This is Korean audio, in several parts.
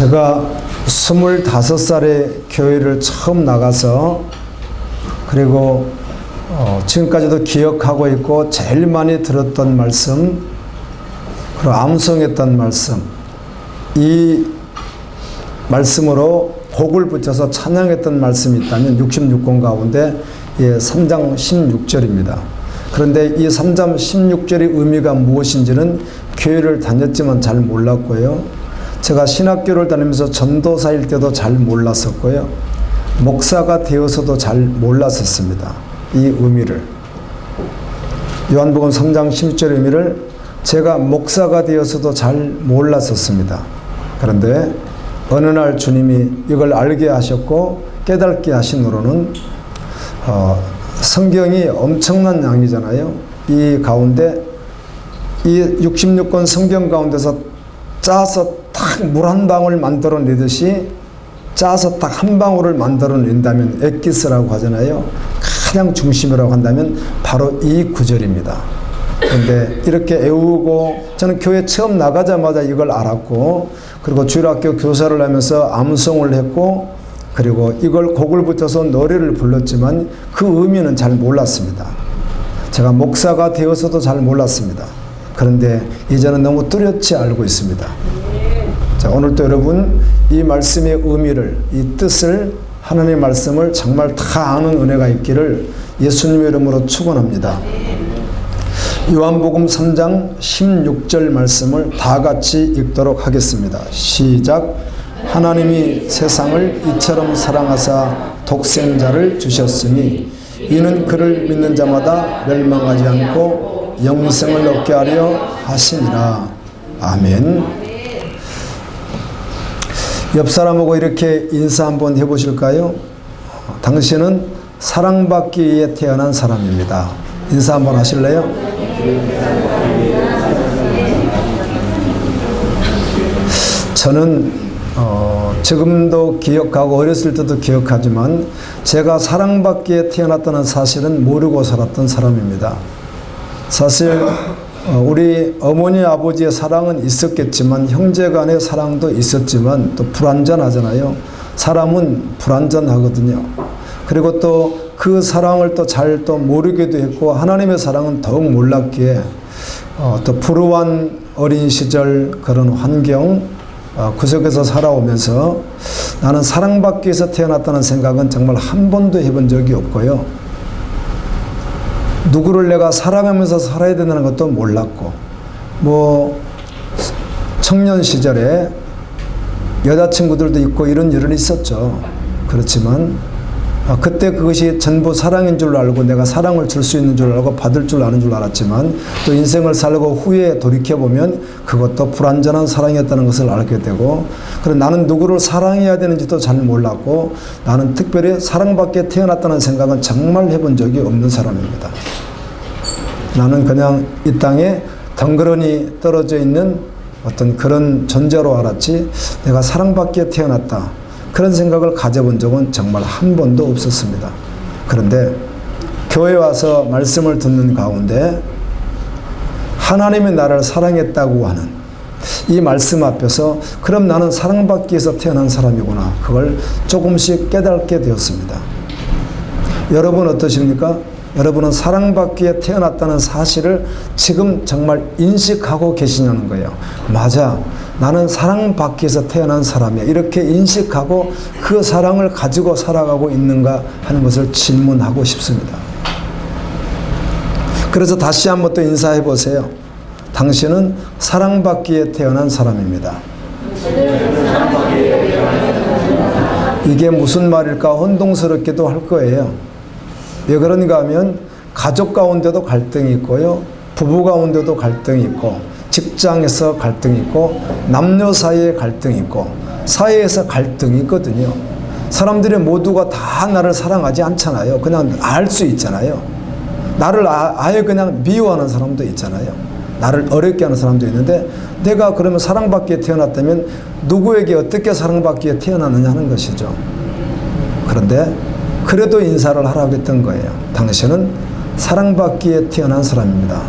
제가 25살에 교회를 처음 나가서 그리고 지금까지도 기억하고 있고 제일 많이 들었던 말씀, 그리고 암송했던 말씀, 이 말씀으로 곡을 붙여서 찬양했던 말씀이 있다면 66권 가운데 3장 16절입니다. 그런데 이 3장 16절의 의미가 무엇인지는 교회를 다녔지만 잘 몰랐고요. 제가 신학교를 다니면서 전도사일 때도 잘 몰랐었고요. 목사가 되어서도 잘 몰랐었습니다. 이 의미를. 요한복음 3장 16절의 의미를 제가 목사가 되어서도 잘 몰랐었습니다. 그런데 어느 날 주님이 이걸 알게 하셨고 깨닫게 하신으로는 성경이 엄청난 양이잖아요. 이 가운데 이 66권 성경 가운데서 짜서 딱 물 한 방울 만들어내듯이 짜서 딱 한 방울을 만들어낸다면 엑기스라고 하잖아요. 가장 중심이라고 한다면 바로 이 구절입니다. 그런데 이렇게 애우고 저는 교회 처음 나가자마자 이걸 알았고 그리고 주일학교 교사를 하면서 암송을 했고 그리고 이걸 곡을 붙여서 노래를 불렀지만 그 의미는 잘 몰랐습니다. 제가 목사가 되어서도 잘 몰랐습니다. 그런데 이제는 너무 뚜렷이 알고 있습니다. 자, 오늘도 여러분 이 말씀의 의미를, 이 뜻을, 하나님의 말씀을 정말 다 아는 은혜가 있기를 예수님의 이름으로 축원합니다. 요한복음 3장 16절 말씀을 다 같이 읽도록 하겠습니다. 시작. 하나님이 세상을 이처럼 사랑하사 독생자를 주셨으니 이는 그를 믿는 자마다 멸망하지 않고 영생을 얻게 하려 하시니라. 아멘. 옆 사람하고 이렇게 인사 한번 해보실까요? 당신은 사랑받기 위해 태어난 사람입니다. 인사 한번 하실래요? 저는 지금도 기억하고 어렸을 때도 기억하지만 제가 사랑받기에 태어났다는 사실은 모르고 살았던 사람입니다. 사실 우리 어머니 아버지의 사랑은 있었겠지만 형제간의 사랑도 있었지만 또 불완전하잖아요. 사람은 불완전하거든요. 그리고 또 그 사랑을 또 잘 또 모르기도 했고 하나님의 사랑은 더욱 몰랐기에 또 불우한 어린 시절 그런 환경 그 속에서 살아오면서 나는 사랑받기 위해서 태어났다는 생각은 정말 한 번도 해본 적이 없고요. 누구를 내가 사랑하면서 살아야 된다는 것도 몰랐고 청년 시절에 여자친구들도 있고 이런 일은 있었죠. 그렇지만 그때 그것이 전부 사랑인 줄 알고 내가 사랑을 줄 수 있는 줄 알고 받을 줄 아는 줄 알았지만 또 인생을 살고 후에 돌이켜보면 그것도 불완전한 사랑이었다는 것을 알게 되고 그래 나는 누구를 사랑해야 되는지도 잘 몰랐고 나는 특별히 사랑받게 태어났다는 생각은 정말 해본 적이 없는 사람입니다. 나는 그냥 이 땅에 덩그러니 떨어져 있는 어떤 그런 존재로 알았지 내가 사랑받기에 태어났다 그런 생각을 가져본 적은 정말 한 번도 없었습니다. 그런데 교회 와서 말씀을 듣는 가운데 하나님이 나를 사랑했다고 하는 이 말씀 앞에서 그럼 나는 사랑받기 위해서 태어난 사람이구나 그걸 조금씩 깨닫게 되었습니다. 여러분 어떠십니까? 여러분은 사랑받기 위해 태어났다는 사실을 지금 정말 인식하고 계시냐는 거예요. 맞아. 나는 사랑받기 위해서 태어난 사람이야. 이렇게 인식하고 그 사랑을 가지고 살아가고 있는가 하는 것을 질문하고 싶습니다. 그래서 다시 한번 또 인사해 보세요. 당신은 사랑받기 위해 태어난 사람입니다. 이게 무슨 말일까 혼동스럽기도 할 거예요. 왜 그런가 하면 가족 가운데도 갈등이 있고요. 부부 가운데도 갈등이 있고 직장에서 갈등이 있고 남녀 사이에 갈등이 있고 사회에서 갈등이 있거든요. 사람들이 모두가 다 나를 사랑하지 않잖아요. 그냥 알 수 있잖아요. 나를 아예 그냥 미워하는 사람도 있잖아요. 나를 어렵게 하는 사람도 있는데 내가 그러면 사랑받기에 태어났다면 누구에게 어떻게 사랑받기에 태어났느냐 하는 것이죠. 그런데 그래도 인사를 하라고 했던 거예요. 당신은 사랑받기에 태어난 사람입니다.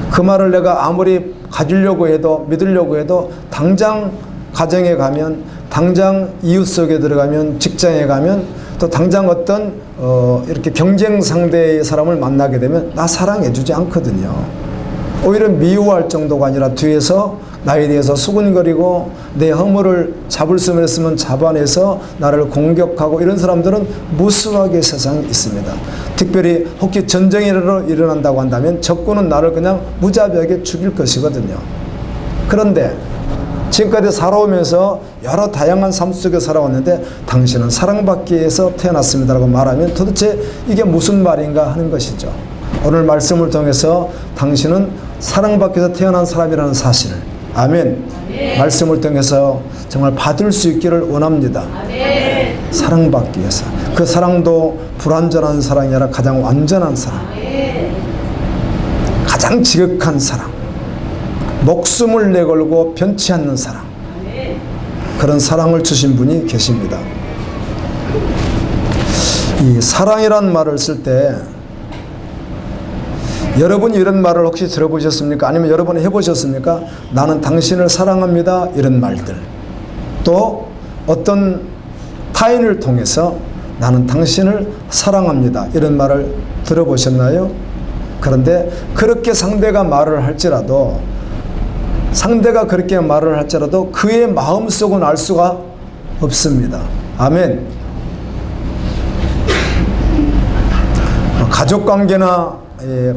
그 말을 내가 아무리 가지려고 해도 믿으려고 해도 당장 가정에 가면 당장 이웃 속에 들어가면, 직장에 가면, 또 당장 어떤 이렇게 경쟁 상대의 사람을 만나게 되면 나 사랑해주지 않거든요. 오히려 미워할 정도가 아니라 뒤에서 나에 대해서 수군거리고 내 허물을 잡을 수 있으면 잡아내서 나를 공격하고, 이런 사람들은 무수하게 세상에 있습니다. 특별히 혹시 전쟁이 일어난다고 한다면 적군은 나를 그냥 무자비하게 죽일 것이거든요. 그런데 지금까지 살아오면서 여러 다양한 삶 속에 살아왔는데 당신은 사랑받기 위해서 태어났습니다라고 말하면 도대체 이게 무슨 말인가 하는 것이죠. 오늘 말씀을 통해서 당신은 사랑받기 위해서 태어난 사람이라는 사실을, 아멘, 말씀을 통해서 정말 받을 수 있기를 원합니다. 사랑받기 위해서. 그 사랑도 불완전한 사랑이 아니라 가장 완전한 사랑, 가장 지극한 사랑, 목숨을 내걸고 변치 않는 사랑, 그런 사랑을 주신 분이 계십니다. 이 사랑이란 말을 쓸 때 여러분이 이런 말을 혹시 들어보셨습니까? 아니면 여러분이 해보셨습니까? 나는 당신을 사랑합니다, 이런 말들. 또 어떤 타인을 통해서 나는 당신을 사랑합니다, 이런 말을 들어보셨나요? 그런데 그렇게 상대가 말을 할지라도, 상대가 그렇게 말을 할지라도 그의 마음속은 알 수가 없습니다. 아멘. 가족관계나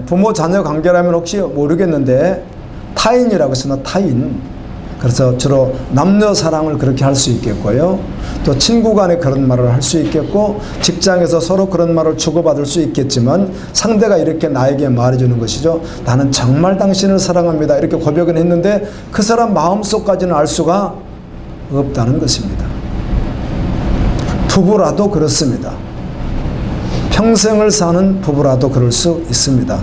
부모 자녀 관계라면 혹시 모르겠는데 타인이라고 했으나 타인, 그래서 주로 남녀 사랑을 그렇게 할 수 있겠고요, 또 친구 간에 그런 말을 할 수 있겠고, 직장에서 서로 그런 말을 주고받을 수 있겠지만 상대가 이렇게 나에게 말해주는 것이죠. 나는 정말 당신을 사랑합니다, 이렇게 고백은 했는데 그 사람 마음속까지는 알 수가 없다는 것입니다. 부부라도 그렇습니다. 평생을 사는 부부라도 그럴 수 있습니다.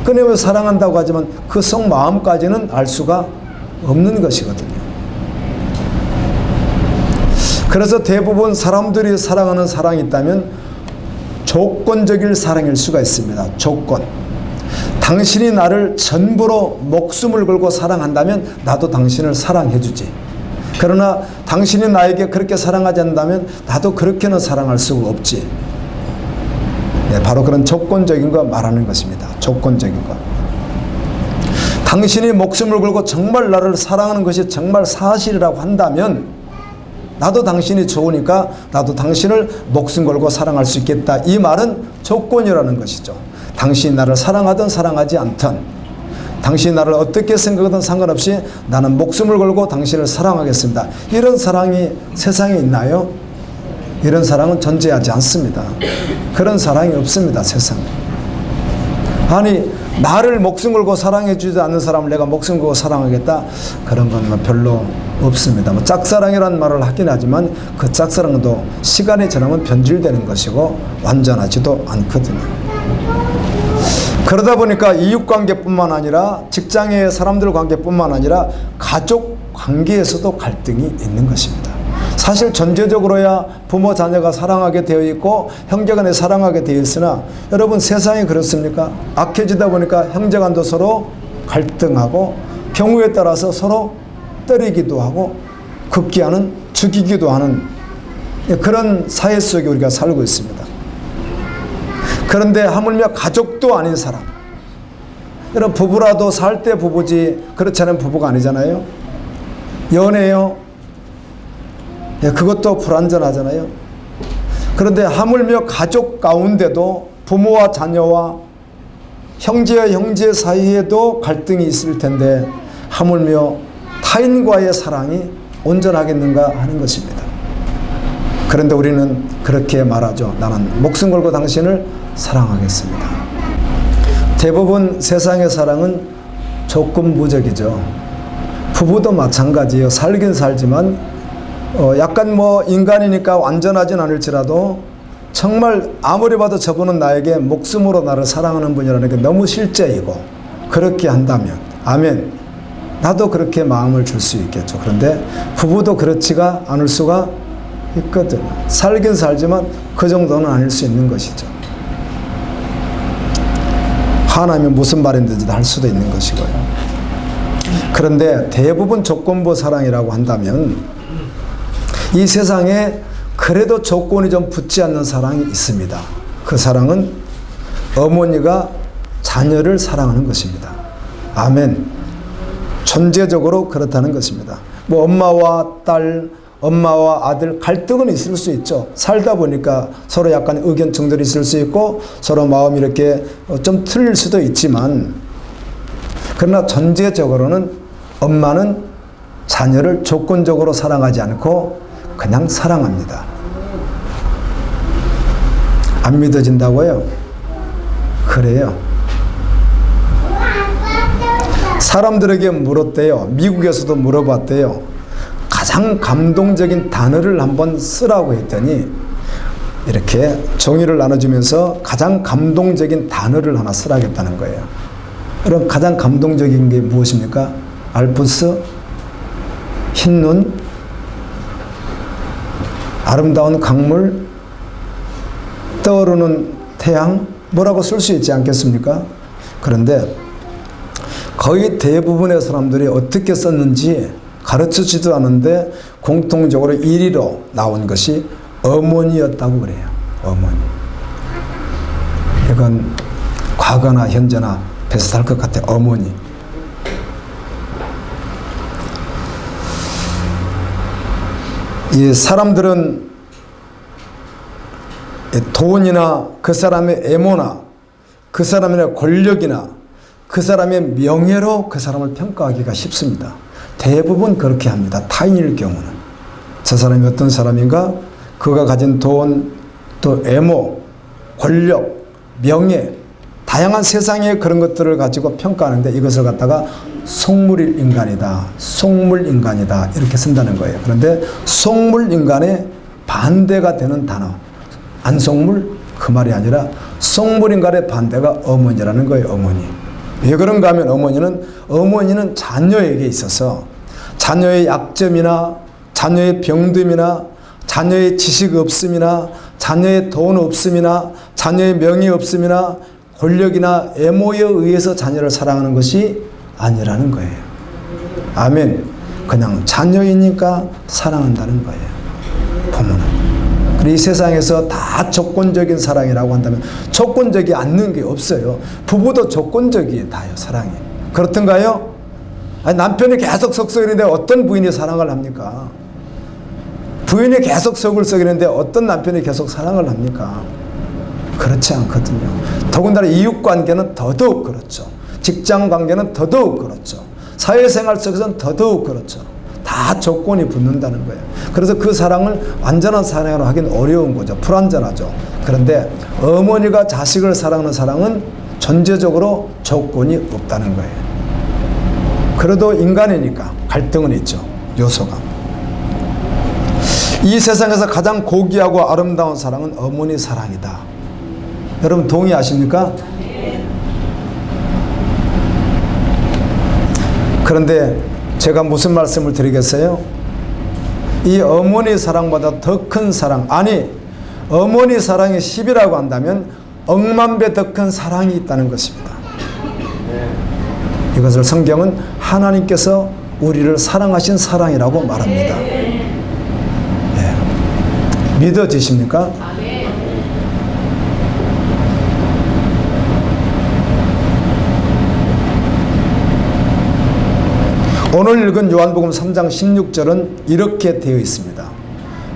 끊임없이 사랑한다고 하지만 그 속마음까지는 알 수가 없는 것이거든요. 그래서 대부분 사람들이 사랑하는 사랑이 있다면 조건적인 사랑일 수가 있습니다. 조건. 당신이 나를 전부로 목숨을 걸고 사랑한다면 나도 당신을 사랑해주지. 그러나 당신이 나에게 그렇게 사랑하지 않는다면 나도 그렇게는 사랑할 수가 없지. 네, 바로 그런 조건적인 거 말하는 것입니다. 조건적인 거. 당신이 목숨을 걸고 정말 나를 사랑하는 것이 정말 사실이라고 한다면 나도 당신이 좋으니까 나도 당신을 목숨 걸고 사랑할 수 있겠다. 이 말은 조건이라는 것이죠. 당신이 나를 사랑하든 사랑하지 않든, 당신이 나를 어떻게 생각하든 상관없이 나는 목숨을 걸고 당신을 사랑하겠습니다. 이런 사랑이 세상에 있나요? 이런 사랑은 존재하지 않습니다. 그런 사랑이 없습니다, 세상에. 아니, 나를 목숨 걸고 사랑해 주지 않는 사람을 내가 목숨 걸고 사랑하겠다? 그런 건 별로 없습니다. 짝사랑이라는 말을 하긴 하지만 그 짝사랑도 시간이 지나면 변질되는 것이고 완전하지도 않거든요. 그러다 보니까 이웃관계뿐만 아니라 직장의 사람들 관계뿐만 아니라 가족 관계에서도 갈등이 있는 것입니다. 사실 전제적으로야 부모 자녀가 사랑하게 되어 있고 형제간에 사랑하게 되어 있으나 여러분, 세상이 그렇습니까? 악해지다 보니까 형제간도 서로 갈등하고 경우에 따라서 서로 때리기도 하고 극기하는, 죽이기도 하는 그런 사회 속에 우리가 살고 있습니다. 그런데 하물며 가족도 아닌 사람, 여러분, 부부라도 살 때 부부지 그렇지 않은 부부가 아니잖아요. 연애요, 그것도 불완전하잖아요. 그런데 하물며 가족 가운데도 부모와 자녀와 형제와 형제 사이에도 갈등이 있을 텐데 하물며 타인과의 사랑이 온전하겠는가 하는 것입니다. 그런데 우리는 그렇게 말하죠. 나는 목숨 걸고 당신을 사랑하겠습니다. 대부분 세상의 사랑은 조건부적이죠. 부부도 마찬가지예요. 살긴 살지만 약간 인간이니까 완전하진 않을지라도 정말 아무리 봐도 저분은 나에게 목숨으로 나를 사랑하는 분이라는 게 너무 실제이고, 그렇게 한다면 아멘, 나도 그렇게 마음을 줄 수 있겠죠. 그런데 부부도 그렇지가 않을 수가 있거든요. 살긴 살지만 그 정도는 아닐 수 있는 것이죠. 화나면 무슨 말인지 할 수도 있는 것이고요. 그런데 대부분 조건부 사랑이라고 한다면 이 세상에 그래도 조건이 좀 붙지 않는 사랑이 있습니다. 그 사랑은 어머니가 자녀를 사랑하는 것입니다. 아멘. 존재적으로 그렇다는 것입니다. 뭐 엄마와 딸, 엄마와 아들 갈등은 있을 수 있죠. 살다 보니까 서로 약간 의견 충돌이 있을 수 있고 서로 마음이 이렇게 좀 틀릴 수도 있지만, 그러나 전제적으로는 엄마는 자녀를 조건적으로 사랑하지 않고 그냥 사랑합니다. 안 믿어진다고요? 그래요. 사람들에게 물었대요. 미국에서도 물어봤대요. 가장 감동적인 단어를 한번 쓰라고 했더니 이렇게 종이를 나눠주면서 가장 감동적인 단어를 하나 쓰라겠다는 거예요. 그럼 가장 감동적인 게 무엇입니까? 알프스, 흰눈, 아름다운 강물, 떠오르는 태양, 뭐라고 쓸 수 있지 않겠습니까? 그런데 거의 대부분의 사람들이 어떻게 썼는지 가르쳐주지도 않은데 공통적으로 1위로 나온 것이 어머니였다고 그래요. 어머니. 이건 과거나 현재나 비슷할 것 같아요. 어머니. 이 사람들은 돈이나 그 사람의 애모나 그 사람의 권력이나 그 사람의 명예로 그 사람을 평가하기가 쉽습니다. 대부분 그렇게 합니다. 타인일 경우는. 저 사람이 어떤 사람인가? 그가 가진 돈, 또 애모, 권력, 명예, 다양한 세상의 그런 것들을 가지고 평가하는데 이것을 갖다가 속물인간이다, 속물인간이다 이렇게 쓴다는 거예요. 그런데 속물인간의 반대가 되는 단어, 안속물? 그 말이 아니라 속물인간의 반대가 어머니라는 거예요. 어머니. 왜 그런가 하면 어머니는 자녀에게 있어서 자녀의 약점이나 자녀의 병듦이나 자녀의 지식 없음이나 자녀의 돈 없음이나 자녀의 명예 없음이나 권력이나 애모에 의해서 자녀를 사랑하는 것이 아니라는 거예요. 아멘. 그냥 자녀이니까 사랑한다는 거예요. 부모는. 이 세상에서 다 조건적인 사랑이라고 한다면 조건적이 않는 게 없어요. 부부도 조건적이에요. 다요. 사랑이. 그렇던가요? 아니, 남편이 계속 속썩이는데 어떤 부인이 사랑을 합니까? 부인이 계속 속을 썩이는데 어떤 남편이 계속 사랑을 합니까? 그렇지 않거든요. 더군다나 이웃관계는 더더욱 그렇죠. 직장관계는 더더욱 그렇죠. 사회생활 속에서는 더더욱 그렇죠. 다 조건이 붙는다는 거예요. 그래서 그 사랑을 완전한 사랑으로 하긴 어려운 거죠. 불완전하죠. 그런데 어머니가 자식을 사랑하는 사랑은 전제적으로 조건이 없다는 거예요. 그래도 인간이니까 갈등은 있죠. 요소가. 이 세상에서 가장 고귀하고 아름다운 사랑은 어머니 사랑이다. 여러분 동의하십니까? 그런데 제가 무슨 말씀을 드리겠어요? 이 어머니 사랑보다 더 큰 사랑, 아니 어머니 사랑이 10이라고 한다면 억만 배 더 큰 사랑이 있다는 것입니다. 이것을 성경은 하나님께서 우리를 사랑하신 사랑이라고 말합니다. 예. 믿어지십니까? 오늘 읽은 요한복음 3장 16절은 이렇게 되어 있습니다.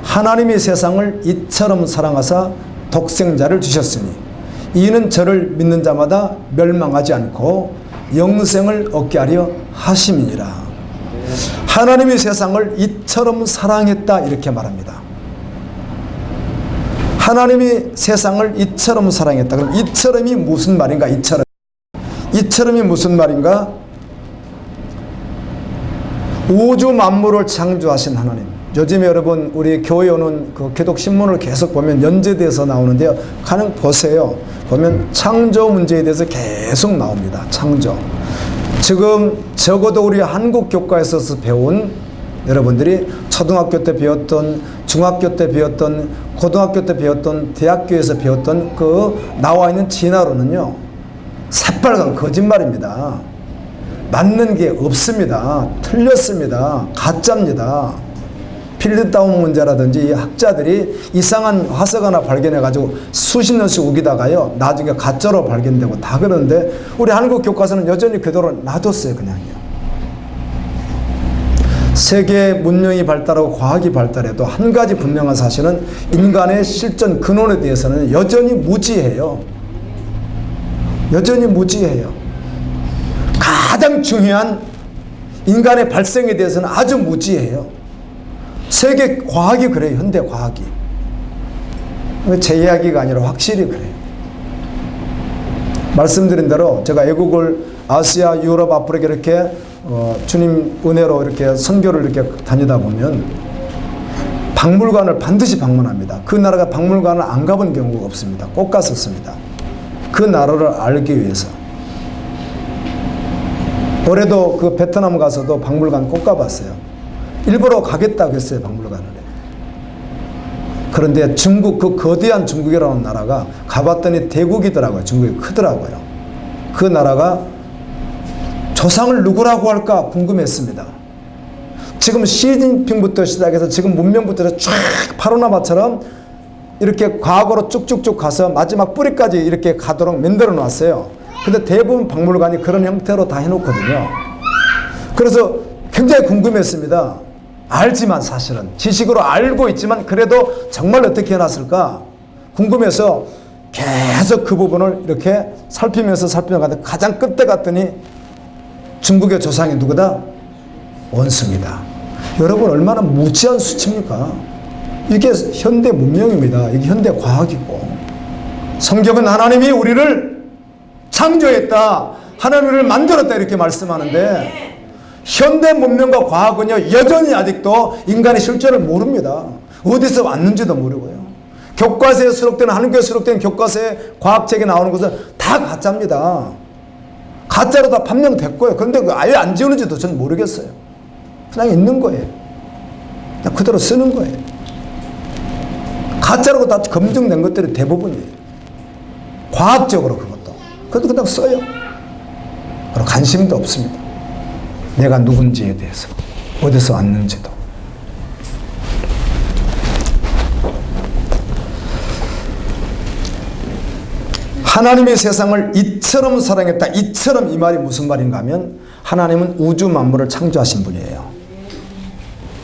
하나님이 세상을 이처럼 사랑하사 독생자를 주셨으니 이는 저를 믿는 자마다 멸망하지 않고 영생을 얻게 하려 하심이니라. 하나님이 세상을 이처럼 사랑했다 이렇게 말합니다. 하나님이 세상을 이처럼 사랑했다. 그럼 이처럼이 무슨 말인가? 이처럼이 무슨 말인가? 우주 만물을 창조하신 하나님. 요즘에 여러분 우리 교회 오는 그 기독신문을 계속 보면 연재돼서 나오는데요. 가능 보세요. 보면 창조 문제에 대해서 계속 나옵니다. 창조. 지금 적어도 우리 한국 교과에서 배운 여러분들이 초등학교 때 배웠던, 중학교 때 배웠던, 고등학교 때 배웠던, 대학교에서 배웠던 그 나와 있는 진화론은요, 새빨간 거짓말입니다. 맞는 게 없습니다. 틀렸습니다. 가짜입니다. 필드다운 문제라든지 이 학자들이 이상한 화석 하나 발견해가지고 수십 년씩 우기다가요 나중에 가짜로 발견되고 다 그러는데 우리 한국 교과서는 여전히 그대로 놔뒀어요. 그냥요. 세계 문명이 발달하고 과학이 발달해도 한 가지 분명한 사실은 인간의 실존 근원에 대해서는 여전히 무지해요. 여전히 무지해요. 가장 중요한 인간의 발생에 대해서는 아주 무지해요. 세계 과학이 그래요. 현대 과학이. 제 이야기가 아니라 확실히 그래요. 말씀드린 대로 제가 애국을 아시아, 유럽, 아프리카 이렇게 주님 은혜로 이렇게 선교를 이렇게 다니다 보면 박물관을 반드시 방문합니다. 그 나라가 박물관을 안 가본 경우가 없습니다. 꼭 갔었습니다. 그 나라를 알기 위해서. 올해도 그 베트남 가서도 박물관 꼭 가봤어요. 일부러 가겠다고 했어요. 박물관을. 그런데 중국, 그 거대한 중국이라는 나라가 가봤더니 대국이더라고요. 중국이 크더라고요. 그 나라가 조상을 누구라고 할까 궁금했습니다. 지금 시진핑부터 시작해서 지금 문명부터 쫙 파로나마처럼 이렇게 과거로 쭉쭉쭉 가서 마지막 뿌리까지 이렇게 가도록 만들어 놨어요. 근데 대부분 박물관이 그런 형태로 다 해놓거든요. 그래서 굉장히 궁금했습니다. 알지만 사실은 지식으로 알고 있지만 그래도 정말 어떻게 해놨을까 궁금해서 계속 그 부분을 이렇게 살피면서 살펴가는데 가장 끝에 갔더니 중국의 조상이 누구다? 원수입니다. 여러분 얼마나 무지한 수치입니까? 이게 현대 문명입니다. 이게 현대 과학이고 성경은 하나님이 우리를 창조했다. 하나님을 만들었다 이렇게 말씀하는데 현대 문명과 과학은요 여전히 아직도 인간의 실존을 모릅니다. 어디서 왔는지도 모르고요. 교과서에 수록된 한국에 수록된 교과서에 과학책에 나오는 것은 다 가짜입니다. 가짜로 다 판명됐고요. 그런데 아예 안 지우는지도 전 모르겠어요. 그냥 있는 거예요. 그냥 그대로 쓰는 거예요. 가짜로 다 검증된 것들이 대부분이에요. 과학적으로 그것도. 그것도 그냥 써요. 그리고 관심도 없습니다. 내가 누군지에 대해서 어디서 왔는지도. 하나님의 세상을 이처럼 사랑했다. 이처럼 이 말이 무슨 말인가 하면 하나님은 우주 만물을 창조하신 분이에요.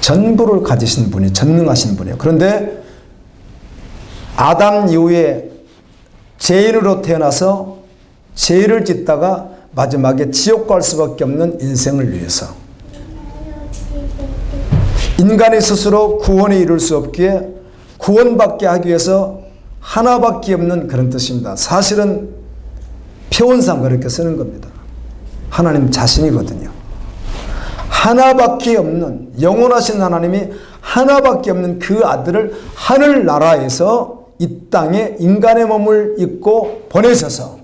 전부를 가지신 분이 전능하신 분이에요. 그런데 아담 이후에 죄인으로 태어나서 죄를 짓다가 마지막에 지옥 갈 수밖에 없는 인생을 위해서 인간이 스스로 구원에 이룰 수 없기에 구원받게 하기 위해서 하나밖에 없는 그런 뜻입니다. 사실은 표현상 그렇게 쓰는 겁니다. 하나님 자신이거든요. 하나밖에 없는 영원하신 하나님이 하나밖에 없는 그 아들을 하늘나라에서 이 땅에 인간의 몸을 입고 보내셔서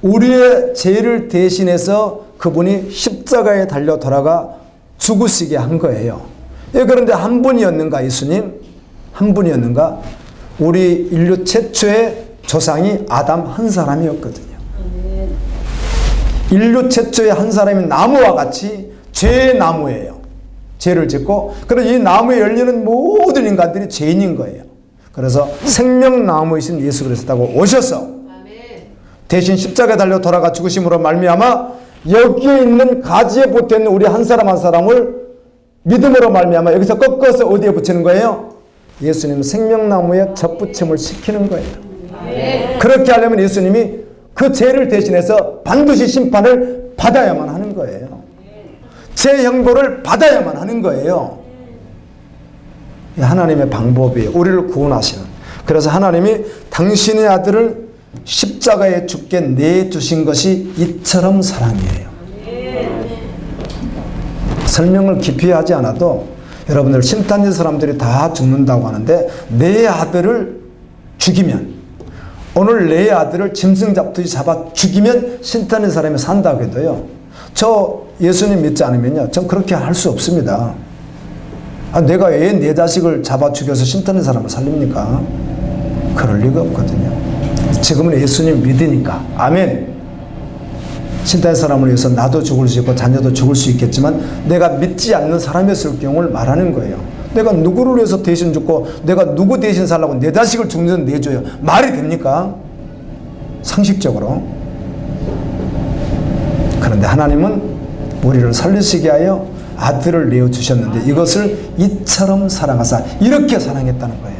우리의 죄를 대신해서 그분이 십자가에 달려 돌아가 죽으시게 한 거예요. 그런데 한 분이었는가 예수님? 한 분이었는가? 우리 인류 최초의 조상이 아담 한 사람이었거든요. 인류 최초의 한 사람이 나무와 같이 죄의 나무예요. 죄를 짓고 그래서 이 나무에 열리는 모든 인간들이 죄인인 거예요. 그래서 생명나무이신 예수 그리스도가 오셔서 대신 십자가에 달려 돌아가 죽으심으로 말미암아 여기에 있는 가지에 붙어있는 우리 한 사람 한 사람을 믿음으로 말미암아 여기서 꺾어서 어디에 붙이는 거예요? 예수님 생명나무에 접붙임을 시키는 거예요. 그렇게 하려면 예수님이 그 죄를 대신해서 반드시 심판을 받아야만 하는 거예요. 제 형벌을 받아야만 하는 거예요. 하나님의 방법이에요. 우리를 구원하시는. 그래서 하나님이 당신의 아들을 십자가에 죽게 내주신 것이 이처럼 사랑이에요. 설명을 깊이 하지 않아도 여러분들 신탄지 사람들이 다 죽는다고 하는데 내 아들을 죽이면 오늘 내 아들을 짐승 잡듯이 잡아 죽이면 신탄지 사람이 산다고 해도요. 저 예수님 믿지 않으면요. 전 그렇게 할 수 없습니다. 내가 왜 내 자식을 잡아 죽여서 신탄지 사람을 살립니까? 그럴 리가 없거든요. 지금은 예수님 믿으니까. 아멘. 신타의 사람을 위해서 나도 죽을 수 있고 자녀도 죽을 수 있겠지만 내가 믿지 않는 사람이었을 경우를 말하는 거예요. 내가 누구를 위해서 대신 죽고 내가 누구 대신 살라고 내 자식을 죽는 내줘요. 말이 됩니까? 상식적으로. 그런데 하나님은 우리를 살리시게 하여 아들을 내어주셨는데 이것을 이처럼 사랑하사 이렇게 사랑했다는 거예요.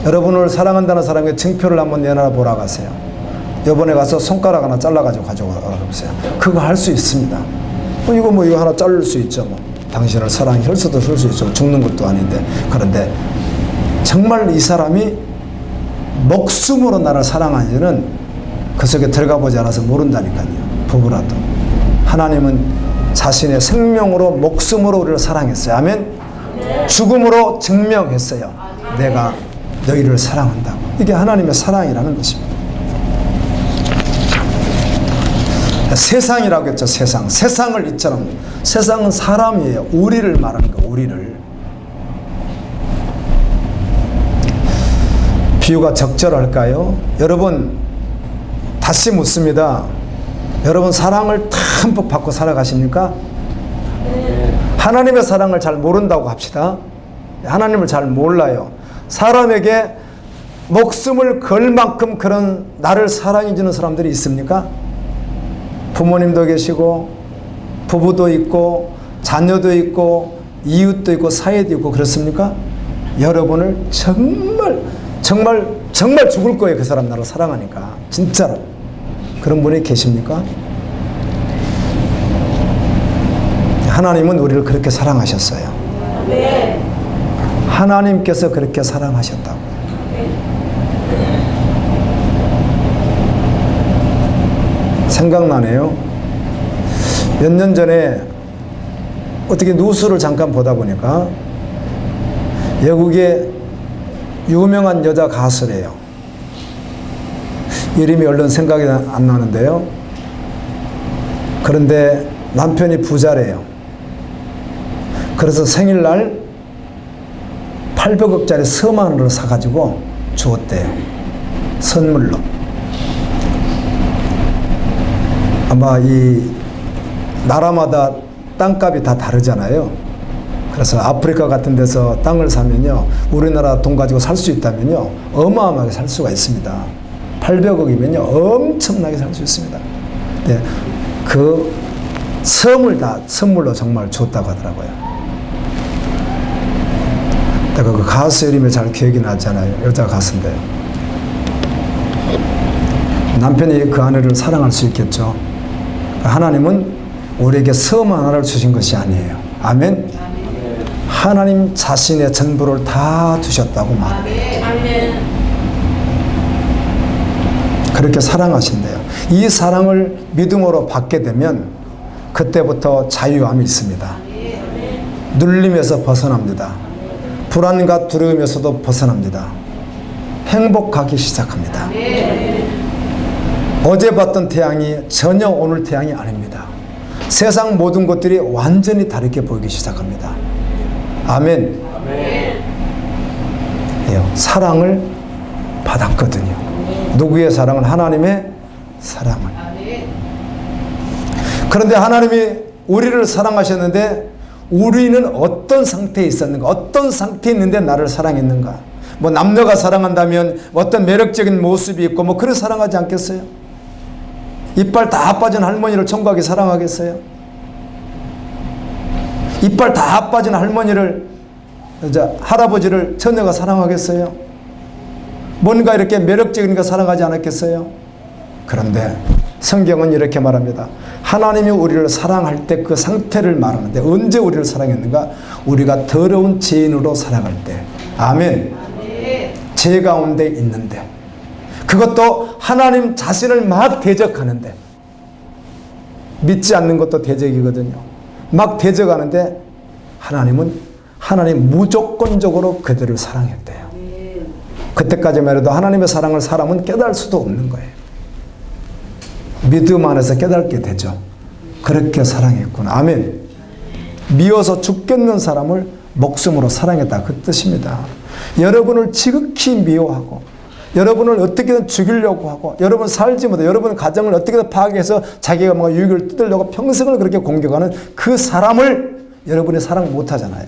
여러분을 사랑한다는 사람에게 증표를 한번 내놔 보라 가세요. 이번에 가서 손가락 하나 잘라가지고 가져오라 보세요. 그거 할 수 있습니다. 이거 하나 자를 수 있죠. 당신을 사랑해 혈서도 쓸 수 있죠. 죽는 것도 아닌데. 그런데 정말 이 사람이 목숨으로 나를 사랑하는지는 그 속에 들어가 보지 않아서 모른다니까요. 부부라도. 하나님은 자신의 생명으로 목숨으로 우리를 사랑했어요. 아멘. 죽음으로 증명했어요. 내가 너희를 사랑한다고. 이게 하나님의 사랑이라는 것입니다. 세상이라고 했죠. 세상. 세상을 이처럼. 세상은 사람이에요. 우리를 말하는 거. 우리를. 비유가 적절할까요? 여러분 다시 묻습니다. 여러분 사랑을 듬뿍 받고 살아가십니까? 하나님의 사랑을 잘 모른다고 합시다. 하나님을 잘 몰라요. 사람에게 목숨을 걸 만큼 그런 나를 사랑해 주는 사람들이 있습니까? 부모님도 계시고 부부도 있고 자녀도 있고 이웃도 있고 사회도 있고 그렇습니까? 여러분을 정말 죽을 거예요. 그 사람 나를 사랑하니까. 진짜로. 그런 분이 계십니까? 하나님은 우리를 그렇게 사랑하셨어요. 하나님께서 그렇게 사랑하셨다고. 생각나네요. 몇 년 전에 어떻게 뉴스를 잠깐 보다 보니까 외국의 유명한 여자 가수래요. 이름이 얼른 생각이 안 나는데요. 그런데 남편이 부자래요. 그래서 생일날 800억짜리 서만으로 사가지고 주었대요. 선물로. 아마 이 나라마다 땅값이 다 다르잖아요. 그래서 아프리카 같은 데서 땅을 사면요, 우리나라 돈 가지고 살 수 있다면요, 어마어마하게 살 수가 있습니다. 800억이면요, 엄청나게 살 수 있습니다. 네, 그 섬을 다 선물로 정말 줬다고 하더라고요. 내가 그 가수 이름이 잘 기억이 나잖아요. 여자 가수인데요. 남편이 그 아내를 사랑할 수 있겠죠. 하나님은 우리에게 섬 하나를 주신 것이 아니에요. 아멘. 하나님 자신의 전부를 다 주셨다고 말해요. 그렇게 사랑하신대요. 이 사랑을 믿음으로 받게 되면 그때부터 자유함이 있습니다. 눌림에서 벗어납니다. 불안과 두려움에서도 벗어납니다. 행복하기 시작합니다. 어제 봤던 태양이 전혀 오늘 태양이 아닙니다. 세상 모든 것들이 완전히 다르게 보이기 시작합니다. 아멘. 사랑을 받았거든요. 누구의 사랑을? 하나님의 사랑을. 그런데 하나님이 우리를 사랑하셨는데 우리는 어떤 상태에 있었는가? 어떤 상태에 있는데 나를 사랑했는가? 뭐 남녀가 사랑한다면 어떤 매력적인 모습이 있고 뭐 그래 사랑하지 않겠어요? 이빨 다 빠진 할머니를 청구하게 사랑하겠어요? 이빨 다 빠진 할머니를, 할아버지를 처녀가 사랑하겠어요? 뭔가 이렇게 매력적인 거 사랑하지 않았겠어요? 그런데 성경은 이렇게 말합니다. 하나님이 우리를 사랑할 때 그 상태를 말하는데 언제 우리를 사랑했는가? 우리가 더러운 죄인으로 살아갈 때. 아멘. 죄 가운데 있는데, 그것도 하나님 자신을 막 대적하는데, 믿지 않는 것도 대적이거든요. 막 대적하는데 하나님 무조건적으로 그들을 사랑했대요. 그때까지만 해도 하나님의 사랑을 사람은 깨달을 수도 없는 거예요. 믿음 안에서 깨닫게 되죠. 그렇게 사랑했구나. 아멘. 미워서 죽겠는 사람을 목숨으로 사랑했다, 그 뜻입니다. 여러분을 지극히 미워하고 여러분을 어떻게든 죽이려고 하고, 여러분 살지 못해, 여러분 가정을 어떻게든 파괴해서 자기가 뭔가 유익을 뜯으려고 평생을 그렇게 공격하는 그 사람을 여러분이 사랑 못하잖아요.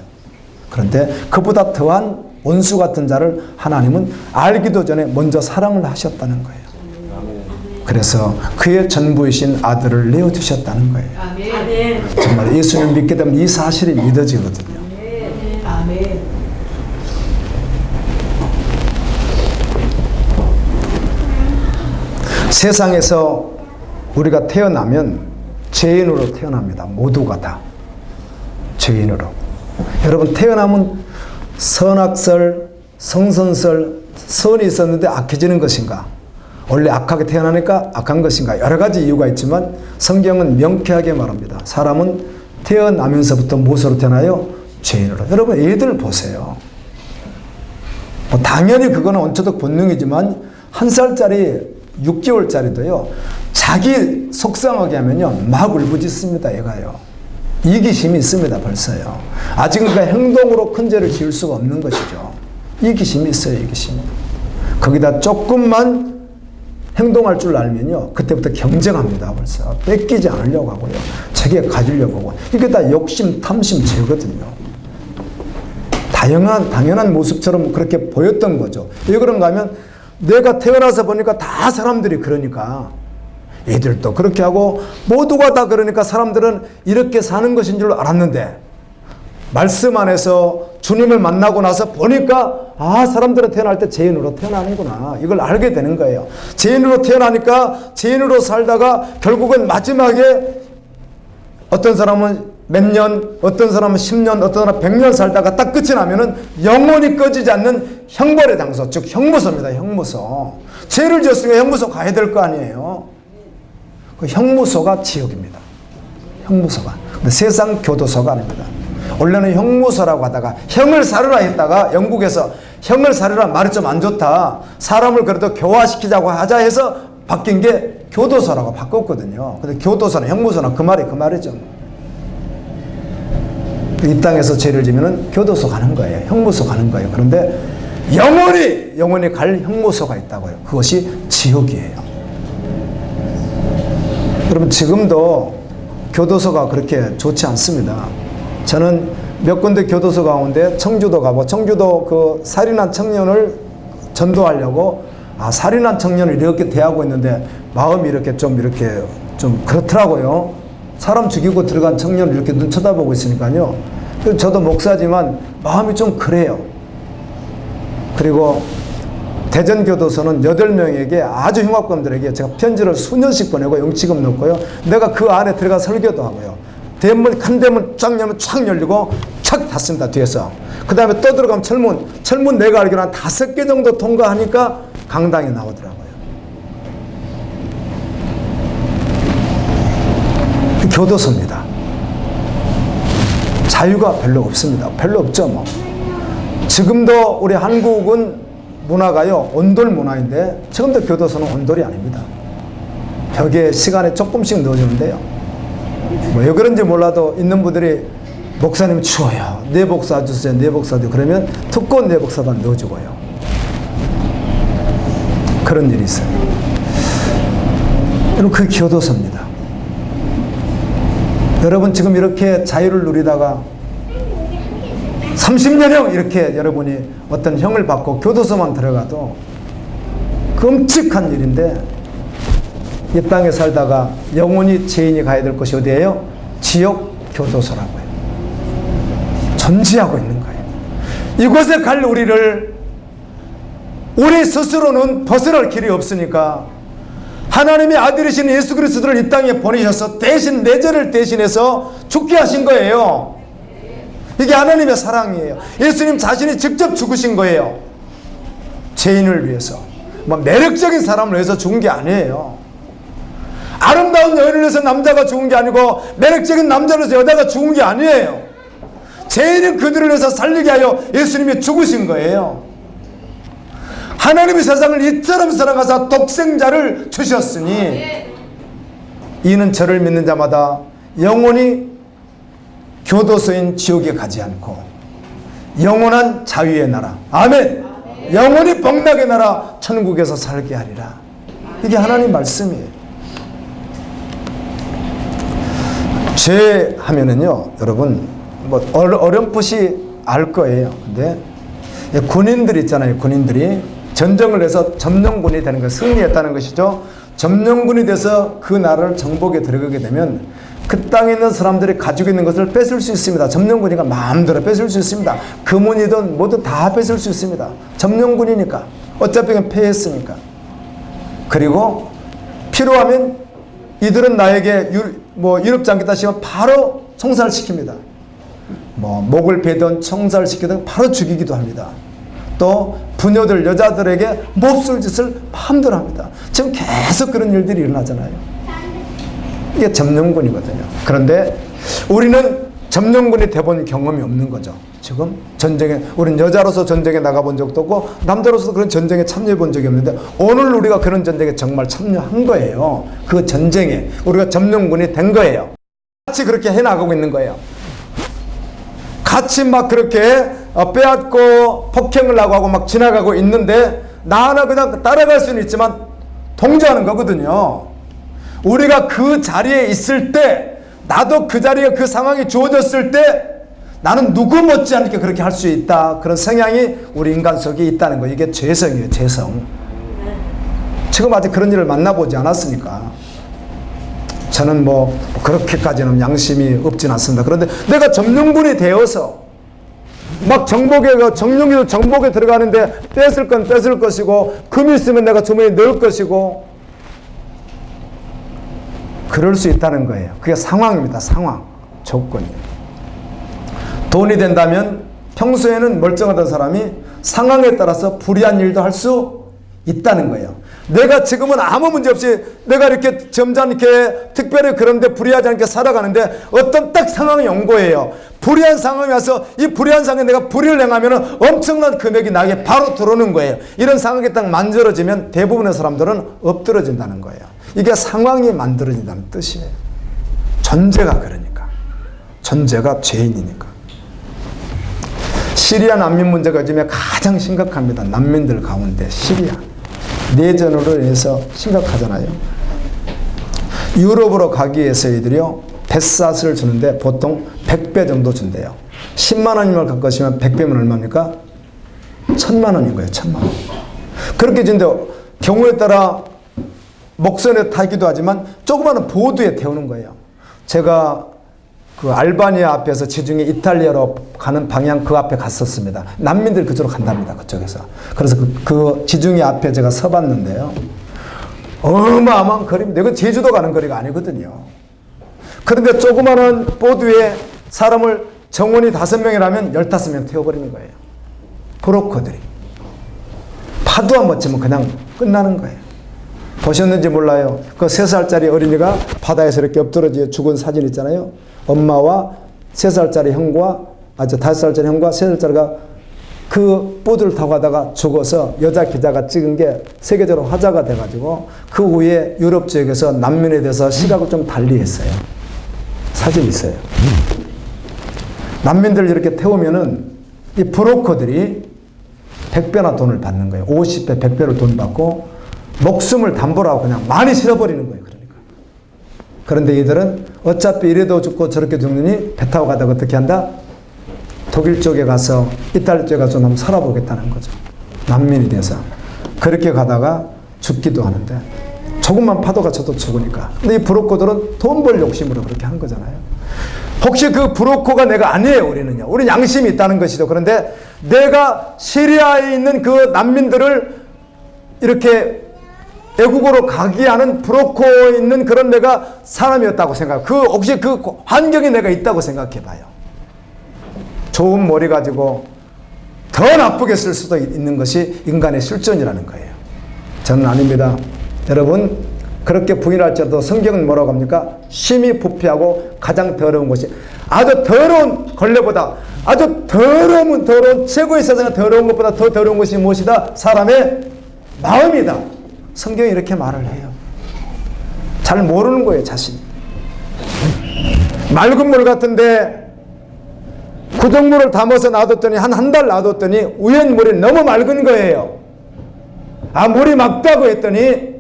그런데 그보다 더한 원수 같은 자를 하나님은 알기도 전에 먼저 사랑을 하셨다는 거예요. 그래서 그의 전부이신 아들을 내어주셨다는 거예요. 정말 예수님을 믿게 되면 이 사실이 믿어지거든요. 아멘. 세상에서 우리가 태어나면 죄인으로 태어납니다. 모두가 다 죄인으로. 여러분, 태어나면 선악설, 성선설, 선이 있었는데 악해지는 것인가? 원래 악하게 태어나니까 악한 것인가? 여러 가지 이유가 있지만 성경은 명쾌하게 말합니다. 사람은 태어나면서부터 무엇으로 태어나요? 죄인으로. 여러분, 애들 보세요. 당연히 그거는 원초적 본능이지만 1살짜리 6개월짜리도요, 자기 속상하게 하면요, 막 울부짖습니다, 얘가요. 이기심이 있습니다, 벌써요. 아직은 그 행동으로 큰 죄를 지을 수가 없는 것이죠. 이기심이 있어요, 이기심이. 거기다 조금만 행동할 줄 알면요, 그때부터 경쟁합니다, 벌써. 뺏기지 않으려고 하고요, 자기가 가지려고 하고. 이게 다 욕심, 탐심, 죄거든요. 당연한 모습처럼 그렇게 보였던 거죠. 왜 그런가 하면, 내가 태어나서 보니까 다 사람들이 그러니까, 애들도 그렇게 하고 모두가 다 그러니까 사람들은 이렇게 사는 것인 줄 알았는데, 말씀 안에서 주님을 만나고 나서 보니까, 아, 사람들은 태어날 때 죄인으로 태어나는구나, 이걸 알게 되는 거예요. 죄인으로 태어나니까 죄인으로 살다가 결국은 마지막에 어떤 사람은 몇 년, 어떤 사람은 10년, 어떤 사람은 100년 살다가 딱 끝이 나면은 영원히 꺼지지 않는 형벌의 장소, 즉 형무소입니다. 형무소. 죄를 지었으니까 형무소 가야 될 거 아니에요. 그 형무소가 지옥입니다. 형무소가. 근데 세상 교도소가 아닙니다. 원래는 형무소라고 하다가 형을 살으라 했다가 영국에서 형을 살으라 말이 좀 안 좋다, 사람을 그래도 교화시키자고 하자 해서 바뀐 게 교도소라고 바꿨거든요. 근데 교도소나 형무소나 그 말이죠. 이 땅에서 죄를 지면은 교도소 가는 거예요. 형무소 가는 거예요. 그런데 영원히 갈 형무소가 있다고요. 그것이 지옥이에요. 여러분, 지금도 교도소가 그렇게 좋지 않습니다. 저는 몇 군데 교도소 가운데 청주도 가고, 청주도 그 살인한 청년을 전도하려고, 살인한 청년을 이렇게 대하고 있는데 마음이 이렇게 좀 그렇더라고요. 사람 죽이고 들어간 청년을 이렇게 눈 쳐다보고 있으니까요. 저도 목사지만 마음이 좀 그래요. 그리고 대전교도소는 8명에게, 아주 흉악범들에게 제가 편지를 수년씩 보내고 영치금 넣고요, 내가 그 안에 들어가 설교도 하고요. 대문, 큰 대문 쫙 열면 쫙 열리고 촥 닫습니다, 뒤에서. 그 다음에 또 들어가면 철문 내가 알기로 한 5개 정도 통과하니까 강당에 나오더라고요. 교도소입니다. 자유가 별로 없습니다. 별로 없죠, 뭐. 지금도 우리 한국은 문화가요, 온돌 문화인데, 지금도 교도소는 온돌이 아닙니다. 벽에 시간에 조금씩 넣어주는데요. 왜 그런지 몰라도 있는 분들이, 목사님 추워요, 내복 사주세요, 내복 사주세요. 그러면 두꺼운 내복사도 넣어주고요. 그런 일이 있어요. 여러분, 그 교도소입니다. 여러분, 지금 이렇게 자유를 누리다가 30년형 이렇게 여러분이 어떤 형을 받고 교도소만 들어가도 끔찍한 일인데, 이 땅에 살다가 영원히 죄인이 가야 될 곳이 어디예요? 지옥 교도소라고요. 존재하고 있는 거예요. 이곳에 갈 우리를, 우리 스스로는 벗어날 길이 없으니까 하나님의 아들이신 예수 그리스도를 이 땅에 보내셔서 대신 내 죄를 대신해서 죽게 하신 거예요. 이게 하나님의 사랑이에요. 예수님 자신이 직접 죽으신 거예요. 죄인을 위해서. 뭐 매력적인 사람을 위해서 죽은 게 아니에요. 아름다운 여인을 위해서 남자가 죽은 게 아니고, 매력적인 남자를 위해서 여자가 죽은 게 아니에요. 죄인은 그들을 위해서 살리게 하여 예수님이 죽으신 거예요. 하나님이 세상을 이처럼 사랑하사 독생자를 주셨으니, 이는 저를 믿는 자마다 영원히 교도소인 지옥에 가지 않고 영원한 자유의 나라, 아멘, 영원히 복락의 나라 천국에서 살게 하리라. 이게 하나님 말씀이에요. 죄 하면은요, 여러분 뭐 어렴풋이 알 거예요. 근데 군인들 있잖아요. 군인들이 전쟁을 해서 점령군이 되는 거, 승리했다는 것이죠. 점령군이 돼서 그 나라를 정복에 들어가게 되면 그 땅에 있는 사람들이 가지고 있는 것을 뺏을 수 있습니다. 점령군이니까 마음대로 뺏을 수 있습니다. 금은이든 뭐든 다 뺏을 수 있습니다. 점령군이니까. 어차피 패했으니까. 그리고 필요하면 이들은 나에게 유럽지 않겠다 싶으면 바로 총살시킵니다. 뭐 목을 베든 총살시키든 바로 죽이기도 합니다. 또 부녀들, 여자들에게 몹쓸 짓을 마음대로 합니다. 지금 계속 그런 일들이 일어나잖아요. 이게 점령군이거든요. 그런데 우리는 점령군이 돼본 경험이 없는 거죠. 지금 전쟁에, 우리는 여자로서 전쟁에 나가본 적도 없고 남자로서 그런 전쟁에 참여해 본 적이 없는데 오늘 우리가 그런 전쟁에 정말 참여한 거예요. 그 전쟁에 우리가 점령군이 된 거예요. 같이 그렇게 해나가고 있는 거예요. 같이 막 그렇게 빼앗고 폭행을 하고 막 지나가고 있는데 나 하나 그냥 따라갈 수는 있지만 동조하는 거거든요. 우리가 그 자리에 있을 때, 나도 그 자리에 그 상황이 주어졌을 때 나는 누구 못지않게 그렇게 할 수 있다. 그런 성향이 우리 인간 속에 있다는 거. 이게 죄성이에요. 죄성. 지금 아직 그런 일을 만나보지 않았으니까 저는 뭐 그렇게까지는 양심이 없진 않습니다. 그런데 내가 점령군이 되어서 막 정복에 들어가는데 뺏을 건 뺏을 것이고 금이 있으면 내가 주머니에 넣을 것이고 그럴 수 있다는 거예요. 그게 상황입니다. 상황. 조건이에요. 돈이 된다면 평소에는 멀쩡하던 사람이 상황에 따라서 불의한 일도 할 수 있다는 거예요. 내가 지금은 아무 문제 없이 내가 이렇게 점잖게 특별히 그런데 불의하지 않게 살아가는데 어떤 딱 상황이 온 거예요. 불의한 상황이 와서 이 불의한 상황에 내가 불의를 행하면 엄청난 금액이 나에게 바로 들어오는 거예요. 이런 상황이 딱 만들어지면 대부분의 사람들은 엎드러진다는 거예요. 이게 상황이 만들어진다는 뜻이에요. 존재가 그러니까. 존재가 죄인이니까. 시리아 난민 문제가 요즘에 가장 심각합니다. 난민들 가운데 시리아. 내전으로 인해서 심각하잖아요. 유럽으로 가기 위해서 이들이요, 뱃사슬을 주는데 보통 100배 정도 준대요. 10만 원이면 갖고 가시면 100배면 얼마입니까? 1000만 원인 거예요. 1000만 원. 그렇게 주는데 경우에 따라 목선에 타기도 하지만 조그마한 보드에 태우는 거예요. 제가 그 알바니아 앞에서 지중해 이탈리아로 가는 방향 그 앞에 갔었습니다. 난민들 그쪽으로 간답니다. 그쪽에서. 그래서 그 지중해 앞에 제가 서봤는데요. 어마어마한 거리입니다. 이건 제주도 가는 거리가 아니거든요. 그런데 조그마한 보드에 사람을 정원이 5명이라면 15명 태워버리는 거예요. 브로커들이. 파도 한 번 치면 그냥 끝나는 거예요. 보셨는지 몰라요. 그 3살짜리 어린이가 바다에서 이렇게 엎드러져 죽은 사진 있잖아요. 엄마와 3살짜리 형과 5살짜리 형과 3살짜리가 그 보드를 타고 가다가 죽어서 여자 기자가 찍은 게 세계적으로 화제가 돼가지고 그 후에 유럽 지역에서 난민에 대해서 시각을 좀 달리했어요. 사진이 있어요. 난민들 이렇게 태우면은 이 브로커들이 100배나 돈을 받는 거예요. 50배, 100배를 돈 받고 목숨을 담보로 하고 그냥 많이 실어버리는 거예요. 그러니까. 그런데 이들은 어차피 이래도 죽고 저렇게 죽느니 배 타고 가다가 어떻게 한다? 독일 쪽에 가서 이탈리아 쪽에 가서 한번 살아보겠다는 거죠. 난민이 돼서. 그렇게 가다가 죽기도 하는데 조금만 파도가 쳐도 죽으니까. 근데 이 브로커들은 돈 벌 욕심으로 그렇게 하는 거잖아요. 혹시 그 브로커가 내가 아니에요, 우리는요. 우리는 양심이 있다는 것이죠. 그런데 내가 시리아에 있는 그 난민들을 이렇게 애국으로 가게 하는 브로커에 있는 그런 내가 사람이었다고 생각. 혹시 그 환경에 내가 있다고 생각해 봐요. 좋은 머리 가지고 더 나쁘게 쓸 수도 있는 것이 인간의 실존이라는 거예요. 저는 아닙니다. 여러분, 그렇게 부인할지라도 성경은 뭐라고 합니까? 심히 부패하고 가장 더러운 것이, 아주 더러운 걸레보다 아주 더러운 최고의 세상에 더러운 것보다 더 더러운 것이 무엇이다? 사람의 마음이다. 성경이 이렇게 말을 해요. 잘 모르는 거예요, 자신이. 맑은 물 같은데 구정물을 담아서 놔뒀더니 한 달 놔뒀더니 우연 물이 너무 맑은 거예요. 아, 물이 맑다고 했더니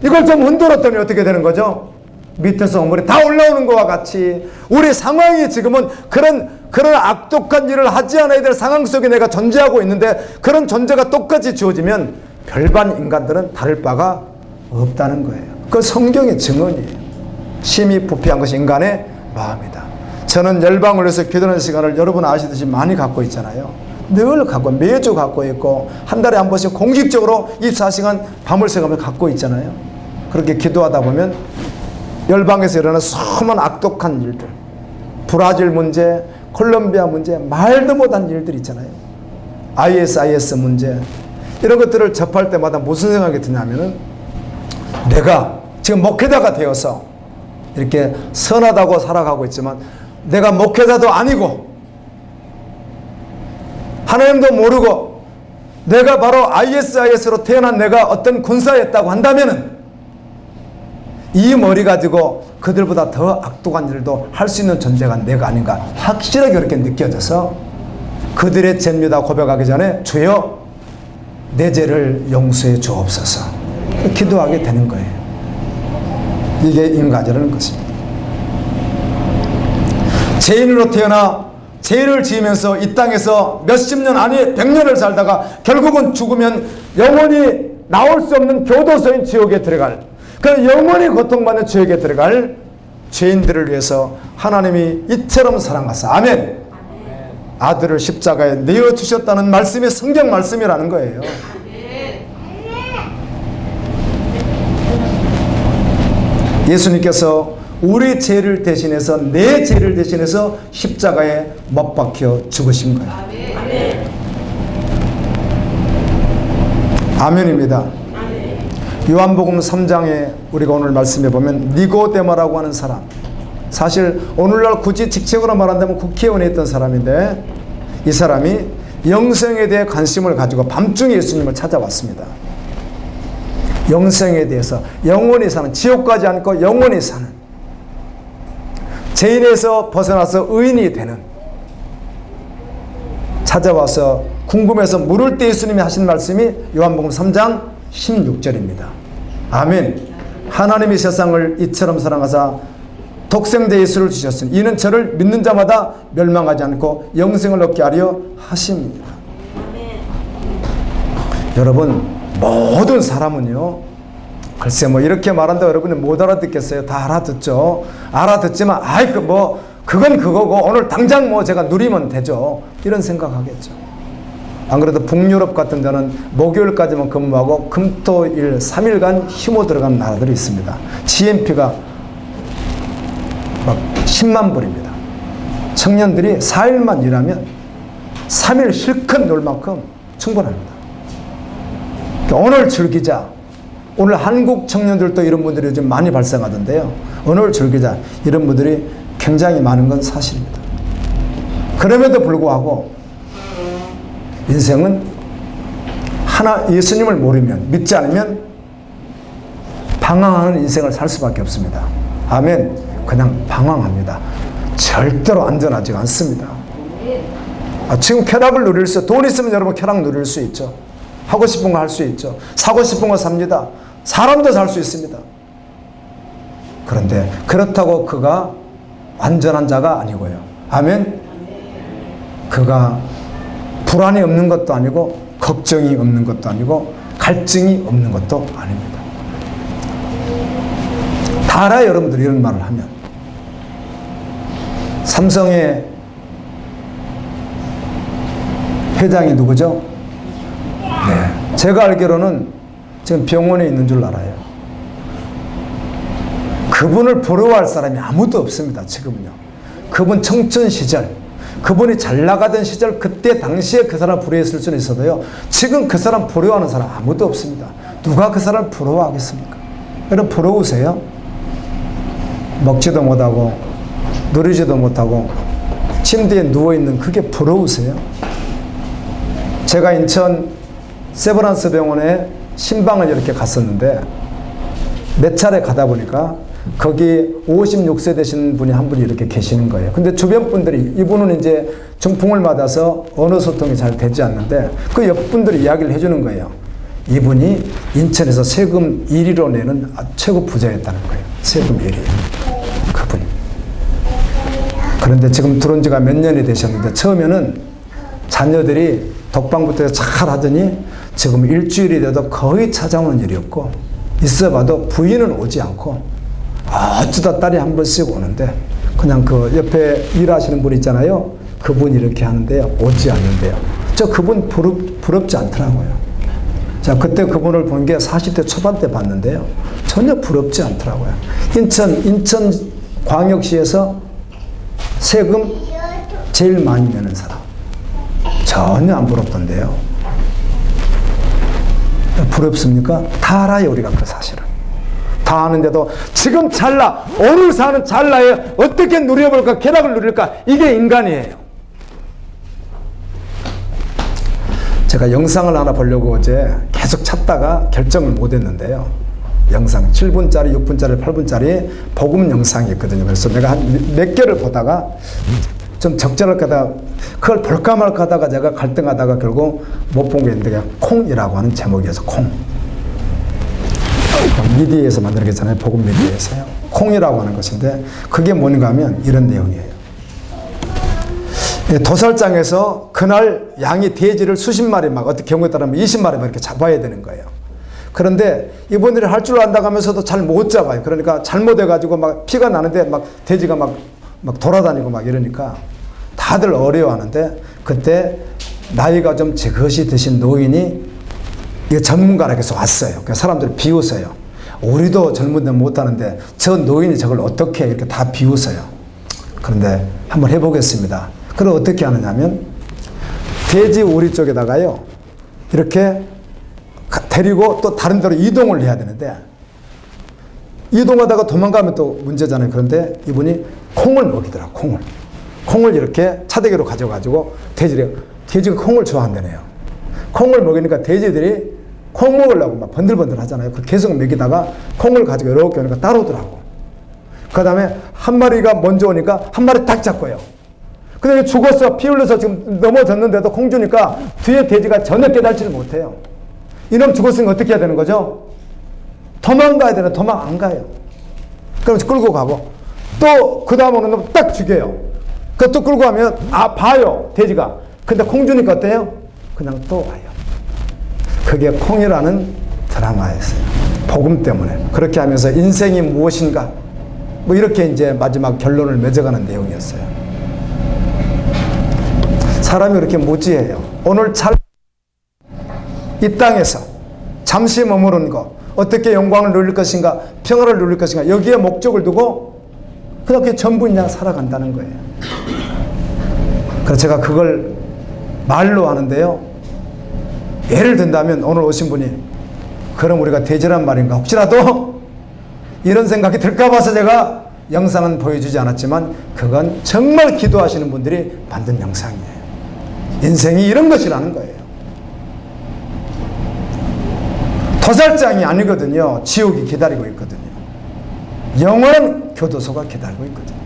이걸 좀 흔들었더니 어떻게 되는 거죠? 밑에서 물이 다 올라오는 것과 같이 우리 상황이 지금은 그런 악독한 일을 하지 않아야 될 상황 속에 내가 존재하고 있는데, 그런 존재가 똑같이 주어지면 별반 인간들은 다를 바가 없다는 거예요. 그 성경의 증언이에요. 심히 부패한 것이 인간의 마음이다. 저는 열방을 위해서 기도하는 시간을 여러분 아시듯이 많이 갖고 있잖아요. 늘 갖고, 매주 갖고 있고, 한 달에 한 번씩 공식적으로 24시간 밤을 새가면서 갖고 있잖아요. 그렇게 기도하다 보면 열방에서 일어나는 수많은 악독한 일들, 브라질 문제, 콜롬비아 문제, 말도 못한 일들 있잖아요. IS 문제, 이런 것들을 접할 때마다 무슨 생각이 드냐면은, 내가 지금 목회자가 되어서 이렇게 선하다고 살아가고 있지만 내가 목회자도 아니고 하나님도 모르고 내가 바로 IS로 태어난 내가 어떤 군사였다고 한다면은 이 머리 가지고 그들보다 더 악독한 일도 할 수 있는 존재가 내가 아닌가 확실하게 그렇게 느껴져서 그들의 죄입니다 고백하기 전에 주여 내 죄를 용서해 주옵소서 기도하게 되는 거예요. 이게 인간이라는 것입니다. 죄인으로 태어나 죄를 지으면서 이 땅에서 몇십 년 아니 100년을 살다가 결국은 죽으면 영원히 나올 수 없는 교도소인 지옥에 들어갈, 그 영원히 고통받는 지옥에 들어갈 죄인들을 위해서 하나님이 이처럼 사랑하사 아멘. 아들을 십자가에 내어주셨다는 말씀이 성경 말씀이라는 거예요. 예수님께서 우리 죄를 대신해서, 내 죄를 대신해서 십자가에 못 박혀 죽으신 거예요. 아멘입니다. 요한복음 3장에 우리가 오늘 말씀해 보면 니고데모라고 하는 사람, 사실 오늘날 굳이 직책으로 말한다면 국회의원에 있던 사람인데, 이 사람이 영생에 대해 관심을 가지고 밤중에 예수님을 찾아왔습니다. 영생에 대해서, 영원히 사는, 지옥 가지 않고 영원히 사는, 죄인에서 벗어나서 의인이 되는, 찾아와서 궁금해서 물을 때 예수님이 하신 말씀이 요한복음 3장 16절입니다. 아멘. 하나님이 세상을 이처럼 사랑하사 독생자 예수를 주셨으니 이는 저를 믿는 자마다 멸망하지 않고 영생을 얻게 하려 하십니다. 여러분, 모든 사람은요, 글쎄 뭐 이렇게 말한다 여러분이 못 알아듣겠어요? 다 알아듣죠. 알아듣지만 아이 그건 그거고 오늘 당장 뭐 제가 누리면 되죠, 이런 생각하겠죠. 안 그래도 북유럽 같은 데는 목요일까지만 근무하고 금토일 3일간 휴무 들어가는 나라들이 있습니다. GMP가 막 10만 불입니다. 청년들이 4일만 일하면 3일 실컷 놀 만큼 충분합니다. 오늘 즐기자. 오늘 한국 청년들도 이런 분들이 요즘 많이 발생하던데요. 오늘 즐기자. 이런 분들이 굉장히 많은 건 사실입니다. 그럼에도 불구하고 인생은 예수님을 모르면, 믿지 않으면 방황하는 인생을 살 수밖에 없습니다. 아멘. 그냥 방황합니다. 절대로 안전하지가 않습니다. 지금 쾌락을 누릴 수, 돈 있으면 여러분 쾌락 누릴 수 있죠. 하고 싶은 거 할 수 있죠. 사고 싶은 거 삽니다. 사람도 살 수 있습니다. 그런데 그렇다고 그가 완전한 자가 아니고요. 아멘. 그가 불안이 없는 것도 아니고 걱정이 없는 것도 아니고 갈증이 없는 것도 아닙니다. 다 알아요, 여러분들이 이런 말을 하면. 삼성의 회장이 누구죠? 네, 제가 알기로는 지금 병원에 있는 줄 알아요. 그분을 부러워할 사람이 아무도 없습니다, 지금은요. 그분 청춘 시절, 그분이 잘 나가던 시절, 그때 당시에 그 사람 부러워했을 수는 있어도요, 지금 그 사람 부러워하는 사람 아무도 없습니다. 누가 그 사람을 부러워하겠습니까? 여러분 부러우세요? 먹지도 못하고 누리지도 못하고 침대에 누워있는 그게 부러우세요? 제가 인천 세브란스 병원에 신방을 이렇게 갔었는데 몇 차례 가다 보니까 거기 56세 되신 분이 한 분이 이렇게 계시는 거예요. 근데 주변 분들이 이분은 이제 중풍을 맞아서 언어 소통이 잘 되지 않는데 그 옆 분들이 이야기를 해주는 거예요. 이분이 인천에서 세금 1위로 내는 최고 부자였다는 거예요. 세금 1위. 그분이. 그런데 지금 들어온 지가 몇 년이 되셨는데 처음에는 자녀들이 독방부터 잘 하더니 지금 일주일이 돼도 거의 찾아오는 일이 없고 있어봐도 부인은 오지 않고 어쩌다 딸이 한 번씩 오는데 그냥 그 옆에 일하시는 분 있잖아요. 그분이 이렇게 하는데요. 오지 않는데요. 저 그분 부럽지 않더라고요. 자, 그때 그분을 본 게 40대 초반 때 봤는데요. 전혀 부럽지 않더라고요. 인천광역시에서 세금 제일 많이 내는 사람. 전혀 안 부럽던데요. 부럽습니까? 다 알아요, 우리가 그 사실은. 다 아는데도 지금 찰나, 오늘 사는 찰나에 어떻게 누려볼까, 쾌락을 누릴까, 이게 인간이에요. 제가 영상을 하나 보려고 어제 계속 찾다가 결정을 못 했는데요. 영상 7분짜리, 6분짜리, 8분짜리 복음 영상이 있거든요. 그래서 내가 한 몇 개를 보다가 좀 적절할까 하다가 그걸 볼까 말까 하다가 제가 갈등하다가 결국 못 본 게 있는데 콩이라고 하는 제목이어서 콩. 미디어에서 만든 거잖아요. 복음 미디어에서요. 콩이라고 하는 것인데 그게 뭔가 하면 이런 내용이에요. 도살장에서 그날 양이 돼지를 수십 마리 막 어떤 경우에 따르면 20마리 막 이렇게 잡아야 되는 거예요. 그런데 이분들이 할 줄 안다고 하면서도 잘 못 잡아요. 그러니까 잘못해가지고 막 피가 나는데 막 돼지가 막 돌아다니고 막 이러니까 다들 어려워하는데 그때 나이가 좀 지긋이 드신 노인이 전문가에게서 왔어요. 그 사람들이 비웃어요. 우리도 젊은데 못하는데 저 노인이 저걸 어떻게 이렇게 다 비웃어요. 그런데 한번 해보겠습니다. 그럼 어떻게 하느냐면 돼지 우리 쪽에다가요 이렇게 데리고 또 다른 데로 이동을 해야 되는데 이동하다가 도망가면 또 문제잖아요. 그런데 이분이 콩을 먹이더라. 콩을 이렇게 차대기로 가져가지고 돼지가 콩을 좋아한다네요. 콩을 먹이니까 돼지들이 콩 먹으려고 막 번들번들 하잖아요. 계속 먹이다가 콩을 가지고 이렇게 오니까 따라오더라고. 그 다음에 한 마리가 먼저 오니까 한 마리 딱 잡고요. 근데 죽었어. 피 흘려서 지금 넘어졌는데도 콩 주니까 뒤에 돼지가 전혀 깨달지를 못해요. 이놈 죽었으니까 어떻게 해야 되는 거죠? 도망가야 되나? 도망 안 가요. 그럼 끌고 가고 또 그 다음 오는 놈 딱 죽여요. 그것도 끌고 가면 봐요 돼지가. 근데 콩 주니까 어때요? 그냥 또 와요. 그게 콩이라는 드라마였어요. 복음 때문에. 그렇게 하면서 인생이 무엇인가 뭐 이렇게 이제 마지막 결론을 맺어가는 내용이었어요. 사람이 그렇게 무지해요. 오늘 이 땅에서 잠시 머무른 것, 어떻게 영광을 누릴 것인가, 평화를 누릴 것인가, 여기에 목적을 두고 그렇게 전부 그냥 살아간다는 거예요. 그래서 제가 그걸 말로 하는데요. 예를 든다면 오늘 오신 분이 그럼 우리가 돼지란 말인가 혹시라도 이런 생각이 들까 봐서 제가 영상은 보여주지 않았지만 그건 정말 기도하시는 분들이 만든 영상이에요. 인생이 이런 것이라는 거예요. 도살장이 아니거든요. 지옥이 기다리고 있거든요. 영원한 교도소가 기다리고 있거든요.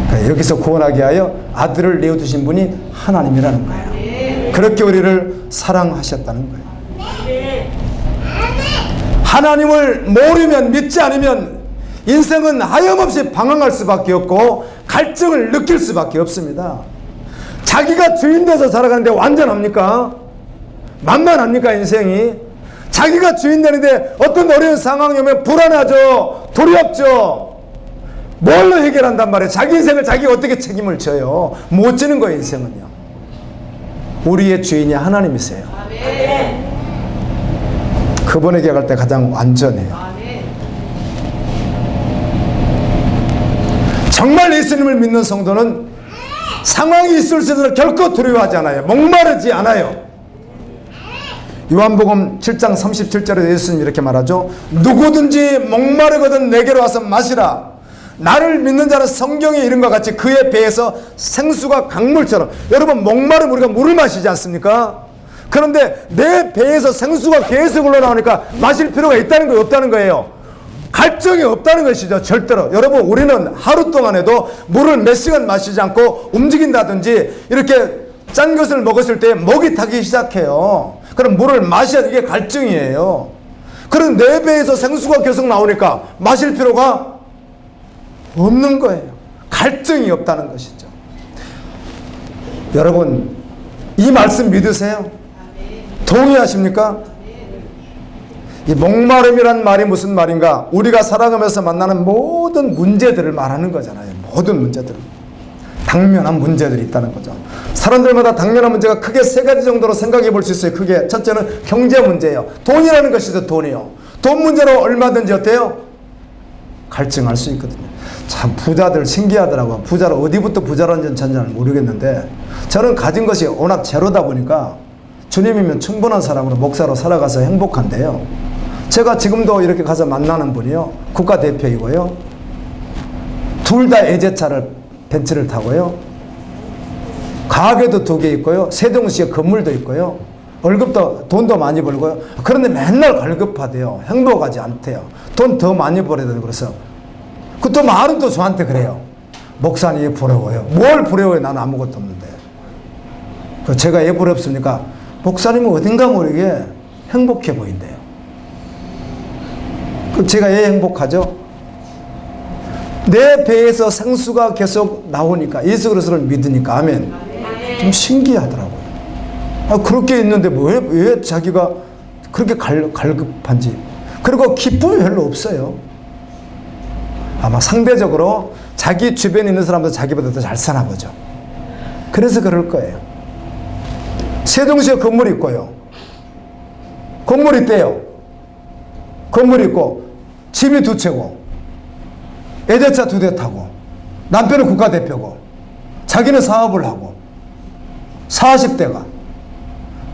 그러니까 여기서 구원하게 하여 아들을 내어두신 분이 하나님이라는 거예요. 그렇게 우리를 사랑하셨다는 거예요. 하나님을 모르면 믿지 않으면 인생은 하염없이 방황할 수밖에 없고 갈증을 느낄 수밖에 없습니다. 자기가 주인 돼서 살아가는데 완전합니까? 만만합니까 인생이? 자기가 주인 되는데 어떤 어려운 상황이 오면 불안하죠. 두렵죠. 뭘로 해결한단 말이에요? 자기 인생을 자기가 어떻게 책임을 져요? 못 지는 거예요 인생은요. 우리의 주인이 하나님이세요. 그분에게 갈 때 가장 안전해요. 정말 예수님을 믿는 성도는 상황이 있을 때도 결코 두려워하지 않아요. 목마르지 않아요. 요한복음 7장 37절에 예수님이 이렇게 말하죠. 누구든지 목마르거든 내게로 와서 마시라. 나를 믿는 자는 성경에 이른 것 같이 그의 배에서 생수가 강물처럼. 여러분 목마르면 우리가 물을 마시지 않습니까? 그런데 내 배에서 생수가 계속 흘러나오니까 마실 필요가 있다는 거예요? 없다는 거예요? 갈증이 없다는 것이죠. 절대로. 여러분, 우리는 하루 동안에도 물을 몇 시간 마시지 않고 움직인다든지 이렇게 짠 것을 먹었을 때 목이 타기 시작해요. 그럼 물을 마셔야 이게 갈증이에요. 그럼 내 배에서 생수가 계속 나오니까 마실 필요가 없는 거예요. 갈증이 없다는 것이죠. 여러분, 이 말씀 믿으세요? 동의하십니까? 이 목마름이란 말이 무슨 말인가? 우리가 살아가면서 만나는 모든 문제들을 말하는 거잖아요. 모든 문제들. 당면한 문제들이 있다는 거죠. 사람들마다 당면한 문제가 크게 세 가지 정도로 생각해 볼 수 있어요. 크게. 첫째는 경제 문제예요. 돈이라는 것이죠. 돈이요. 돈 문제로 얼마든지 어때요? 갈증할 수 있거든요. 참 부자들 신기하더라고요. 부자를 어디부터 부자라는지는 잘 모르겠는데 저는 가진 것이 워낙 제로다 보니까 주님이면 충분한 사람으로 목사로 살아가서 행복한데요. 제가 지금도 이렇게 가서 만나는 분이요. 국가대표이고요. 둘 다 외제차를 벤츠를 타고요. 가게도 2개 있고요. 세종시에 건물도 있고요. 월급도 돈도 많이 벌고요. 그런데 맨날 갈급하대요. 행복하지 않대요. 돈 더 많이 벌어야 되고 그래서 그 또 말은 또 저한테 그래요. 목사님이 부러워요. 뭘 부러워요? 나는 아무것도 없는데. 제가 왜 부럽습니까? 목사님은 어딘가 모르게 행복해 보인대요. 그럼 제가 왜 행복하죠? 내 배에서 생수가 계속 나오니까 예수 그리스도를 믿으니까 아멘. 좀 신기하더라고요. 아, 그렇게 있는데 왜 자기가 그렇게 갈급한지. 그리고 기쁨이 별로 없어요. 아마 상대적으로 자기 주변에 있는 사람도 자기보다 더 잘 사나 보죠. 그래서 그럴 거예요. 세종시에 건물이 있고요. 건물이 있대요. 건물이 있고 집이 2채고 외제차 2대 타고 남편은 국가대표고 자기는 사업을 하고 40대가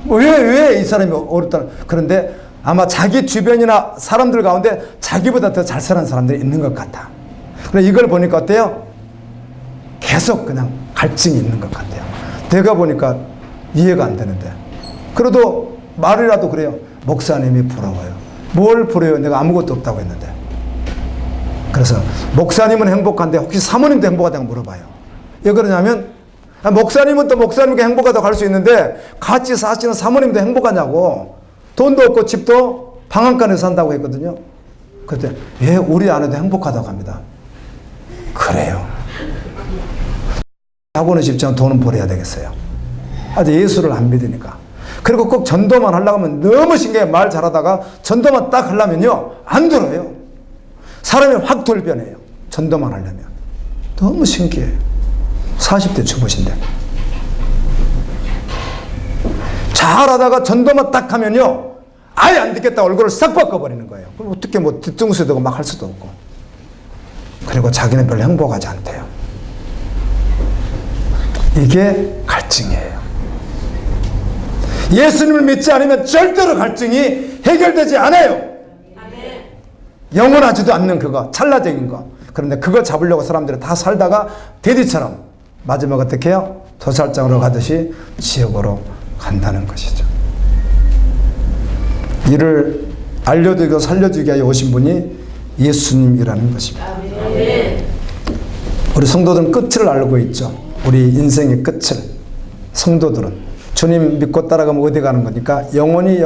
왜 이 사람이 어렵다. 그런데 아마 자기 주변이나 사람들 가운데 자기보다 더 잘 사는 사람들이 있는 것 같아. 그래 이걸 보니까 어때요? 계속 그냥 갈증이 있는 것 같아요. 내가 보니까 이해가 안 되는데 그래도 말이라도 그래요. 목사님이 부러워요. 뭘 부러워요? 내가 아무것도 없다고 했는데. 그래서 목사님은 행복한데 혹시 사모님도 행복하다고 물어봐요. 왜 그러냐면 목사님은 또 목사님께 행복하다고 할 수 있는데 같이 사시는 사모님도 행복하냐고. 돈도 없고 집도 방앗간에 산다고 했거든요. 그때 예, 우리 아내도 행복하다고 합니다. 그래요. 하고는 싶지만 돈은 벌어야 되겠어요. 아직 예수를 안 믿으니까. 그리고 꼭 전도만 하려고 하면 너무 신기해. 말 잘하다가 전도만 딱 하려면요 안 들어요. 사람이 확 돌변해요. 전도만 하려면. 너무 신기해요. 40대 초보신데. 잘하다가 전도만 딱 하면요 아예 안 듣겠다 얼굴을 싹 바꿔버리는 거예요. 그럼 어떻게 뭐 뒤통수 대고 막 할 수도 없고. 그리고 자기는 별로 행복하지 않대요. 이게 갈증이에요. 예수님을 믿지 않으면 절대로 갈증이 해결되지 않아요. 영원하지도 않는 그거, 찰나적인 거. 그런데 그거 잡으려고 사람들이 다 살다가 돼지처럼 마지막 어떻게 해요? 도살장으로 가듯이 지옥으로 간다는 것이죠. 이를 알려주고 살려주기 위해 오신 분이 예수님이라는 것입니다. 우리 성도들은 끝을 알고 있죠. 우리 인생의 끝을. 성도들은 주님 믿고 따라가면 어디 가는 거니까 영원히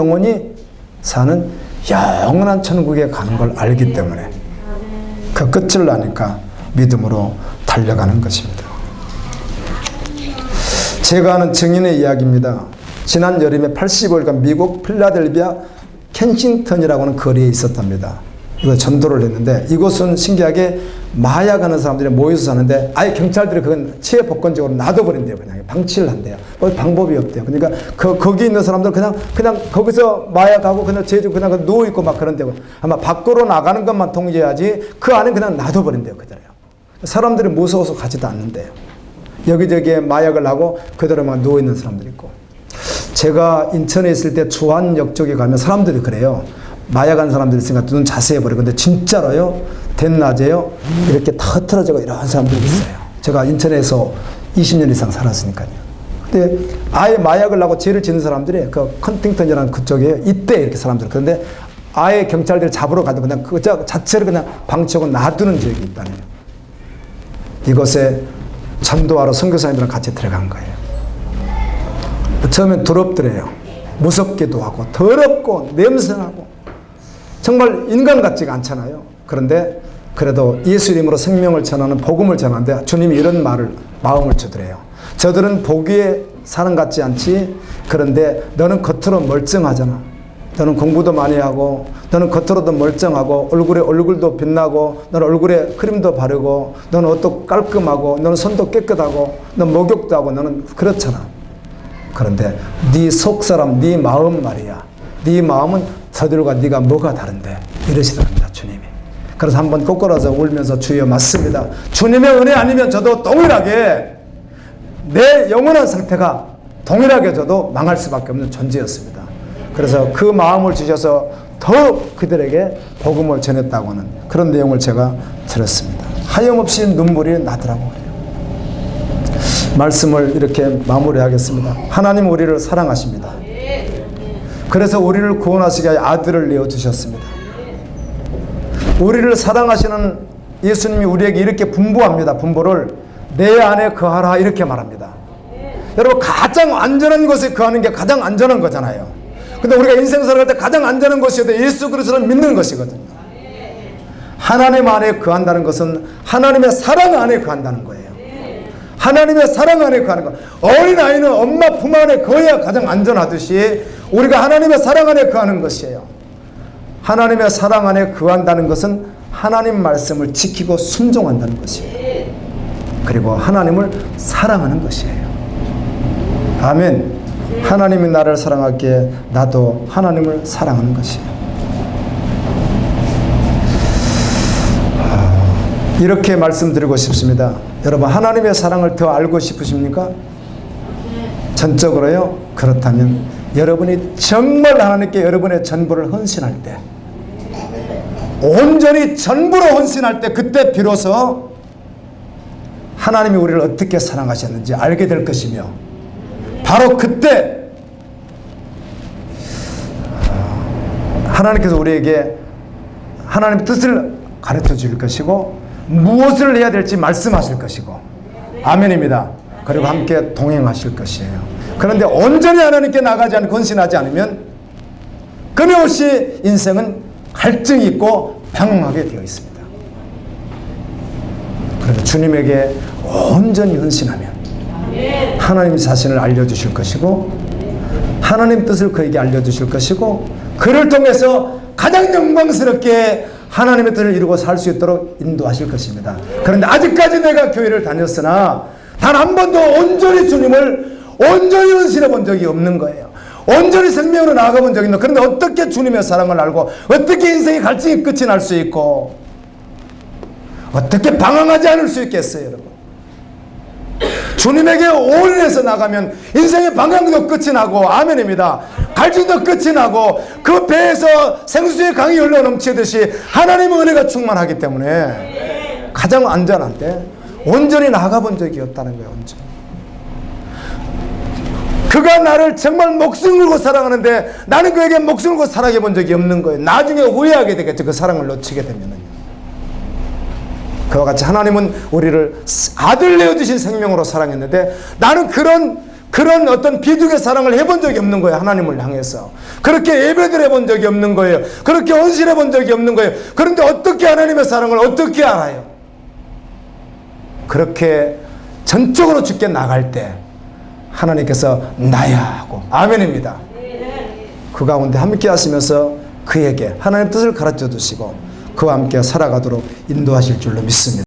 사는 영원한 천국에 가는 걸 알기 때문에 그 끝을 아니까 믿음으로 달려가는 것입니다. 제가 아는 증인의 이야기입니다. 지난 여름에 85일간 미국 필라델피아 켄싱턴이라고 하는 거리에 있었답니다. 이거 전도를 했는데 이곳은 신기하게 마약하는 사람들이 모여서 사는데 아예 경찰들이 그건 치해복권적으로 놔둬버린대요. 그냥 방치를 한대요. 뭐 방법이 없대요. 그러니까 거기 있는 사람들 그냥 거기서 마약하고 그냥 제주 그냥 누워있고 막 그런데요. 아마 밖으로 나가는 것만 통제해야지 그 안에 그냥 놔둬버린대요. 그대로요. 사람들이 무서워서 가지도 않는데요. 여기저기에 마약을 하고 그대로 막 누워있는 사람들이 있고. 제가 인천에 있을 때 주안역 쪽에 가면 사람들이 그래요. 마약한 사람들이 있으니까 눈 자세히 버리고. 근데 진짜로요. 대낮에요. 이렇게 다 흐트러지고 이런 사람들이 있어요. 제가 인천에서 20년 이상 살았으니까요. 근데 아예 마약을 하고 죄를 지는 사람들이 그 컨팅턴이라는 그쪽에 이때 이렇게 사람들. 그런데 아예 경찰들이 잡으러 가도 그냥 그 자체를 그냥 방치하고 놔두는 지역이 있다네요. 이곳에 전도하러 선교사님들랑 같이 들어간 거예요. 처음엔 두렵더래요. 무섭기도 하고 더럽고 냄새나고 정말 인간 같지가 않잖아요. 그런데 그래도 예수 이름으로 생명을 전하는 복음을 전하는데 주님이 이런 마음을 주더래요. 저들은 보기에 사람 같지 않지. 그런데 너는 겉으로 멀쩡하잖아. 너는 공부도 많이 하고 너는 겉으로도 멀쩡하고 얼굴도 빛나고 너는 얼굴에 크림도 바르고 너는 옷도 깔끔하고 너는 손도 깨끗하고 너는 목욕도 하고 너는 그렇잖아. 그런데 네 속사람 네 마음 말이야. 네 마음은 저들과 네가 뭐가 다른데 이러시더랍니다. 주님이. 그래서 한번 꼬꾸라져 울면서 주여 맞습니다. 주님의 은혜 아니면 저도 동일하게 내 영원한 상태가 동일하게 저도 망할 수밖에 없는 존재였습니다. 그래서 그 마음을 주셔서 더 그들에게 복음을 전했다고 하는 그런 내용을 제가 들었습니다. 하염없이 눈물이 나더라고요. 말씀을 이렇게 마무리하겠습니다. 하나님 우리를 사랑하십니다. 그래서 우리를 구원하시기 위해 아들을 내어주셨습니다. 우리를 사랑하시는 예수님이 우리에게 이렇게 분부합니다. 분부를 내 안에 거하라 이렇게 말합니다. 여러분 가장 안전한 곳에 거하는 게 가장 안전한 거잖아요. 근데 우리가 인생 살아갈 때 가장 안전한 것이어도 예수 그리스도를 믿는 것이거든요. 하나님 안에 거한다는 것은 하나님의 사랑 안에 거한다는 거예요. 하나님의 사랑 안에 거하는 것. 어린아이는 엄마 품 안에 거해야 가장 안전하듯이 우리가 하나님의 사랑 안에 거하는 것이에요. 하나님의 사랑 안에 거한다는 것은 하나님 말씀을 지키고 순종한다는 것이에요. 그리고 하나님을 사랑하는 것이에요. 아멘. 하나님이 나를 사랑하기에 나도 하나님을 사랑하는 것이에요. 이렇게 말씀드리고 싶습니다. 여러분 하나님의 사랑을 더 알고 싶으십니까? 전적으로요? 그렇다면 여러분이 정말 하나님께 여러분의 전부를 헌신할 때 온전히 전부로 헌신할 때 그때 비로소 하나님이 우리를 어떻게 사랑하셨는지 알게 될 것이며 바로 그때 하나님께서 우리에게 하나님의 뜻을 가르쳐 줄 것이고 무엇을 해야 될지 말씀하실 것이고 아멘입니다. 그리고 함께 동행하실 것이에요. 그런데 온전히 하나님께 나가지 않고 헌신하지 않으면 끊임없이 인생은 갈증이 있고 방황하게 되어 있습니다. 그래서 주님에게 온전히 헌신하면 하나님 자신을 알려주실 것이고 하나님 뜻을 그에게 알려주실 것이고 그를 통해서 가장 영광스럽게 하나님의 뜻을 이루고 살 수 있도록 인도하실 것입니다. 그런데 아직까지 내가 교회를 다녔으나 단 한 번도 온전히 주님을 온전히 헌신해 본 적이 없는 거예요. 온전히 생명으로 나아가 본 적이 있는. 그런데 어떻게 주님의 사랑을 알고 어떻게 인생의 갈증이 끝이 날 수 있고 어떻게 방황하지 않을 수 있겠어요, 여러분? 주님에게 올인해서 나가면 인생의 방향도 끝이 나고 아멘입니다. 갈증도 끝이 나고 그 배에서 생수의 강이 흘러 넘치듯이 하나님의 은혜가 충만하기 때문에 가장 안전한데 온전히 나가본 적이 없다는 거예요. 온전히. 그가 나를 정말 목숨 걸고 사랑하는데 나는 그에게 목숨 걸고 사랑해 본 적이 없는 거예요. 나중에 후회하게 되겠죠. 그 사랑을 놓치게 되면은. 그와 같이 하나님은 우리를 아들 내어주신 생명으로 사랑했는데 나는 그런 어떤 비둘기 사랑을 해본 적이 없는 거예요. 하나님을 향해서 그렇게 예배를 해본 적이 없는 거예요. 그렇게 헌신해 본 적이 없는 거예요. 그런데 어떻게 하나님의 사랑을 어떻게 알아요? 그렇게 전적으로 주께 나갈 때 하나님께서 나야 하고 아멘입니다. 그 가운데 함께 하시면서 그에게 하나님의 뜻을 가르쳐 주시고 그와 함께 살아가도록 인도하실 줄로 믿습니다.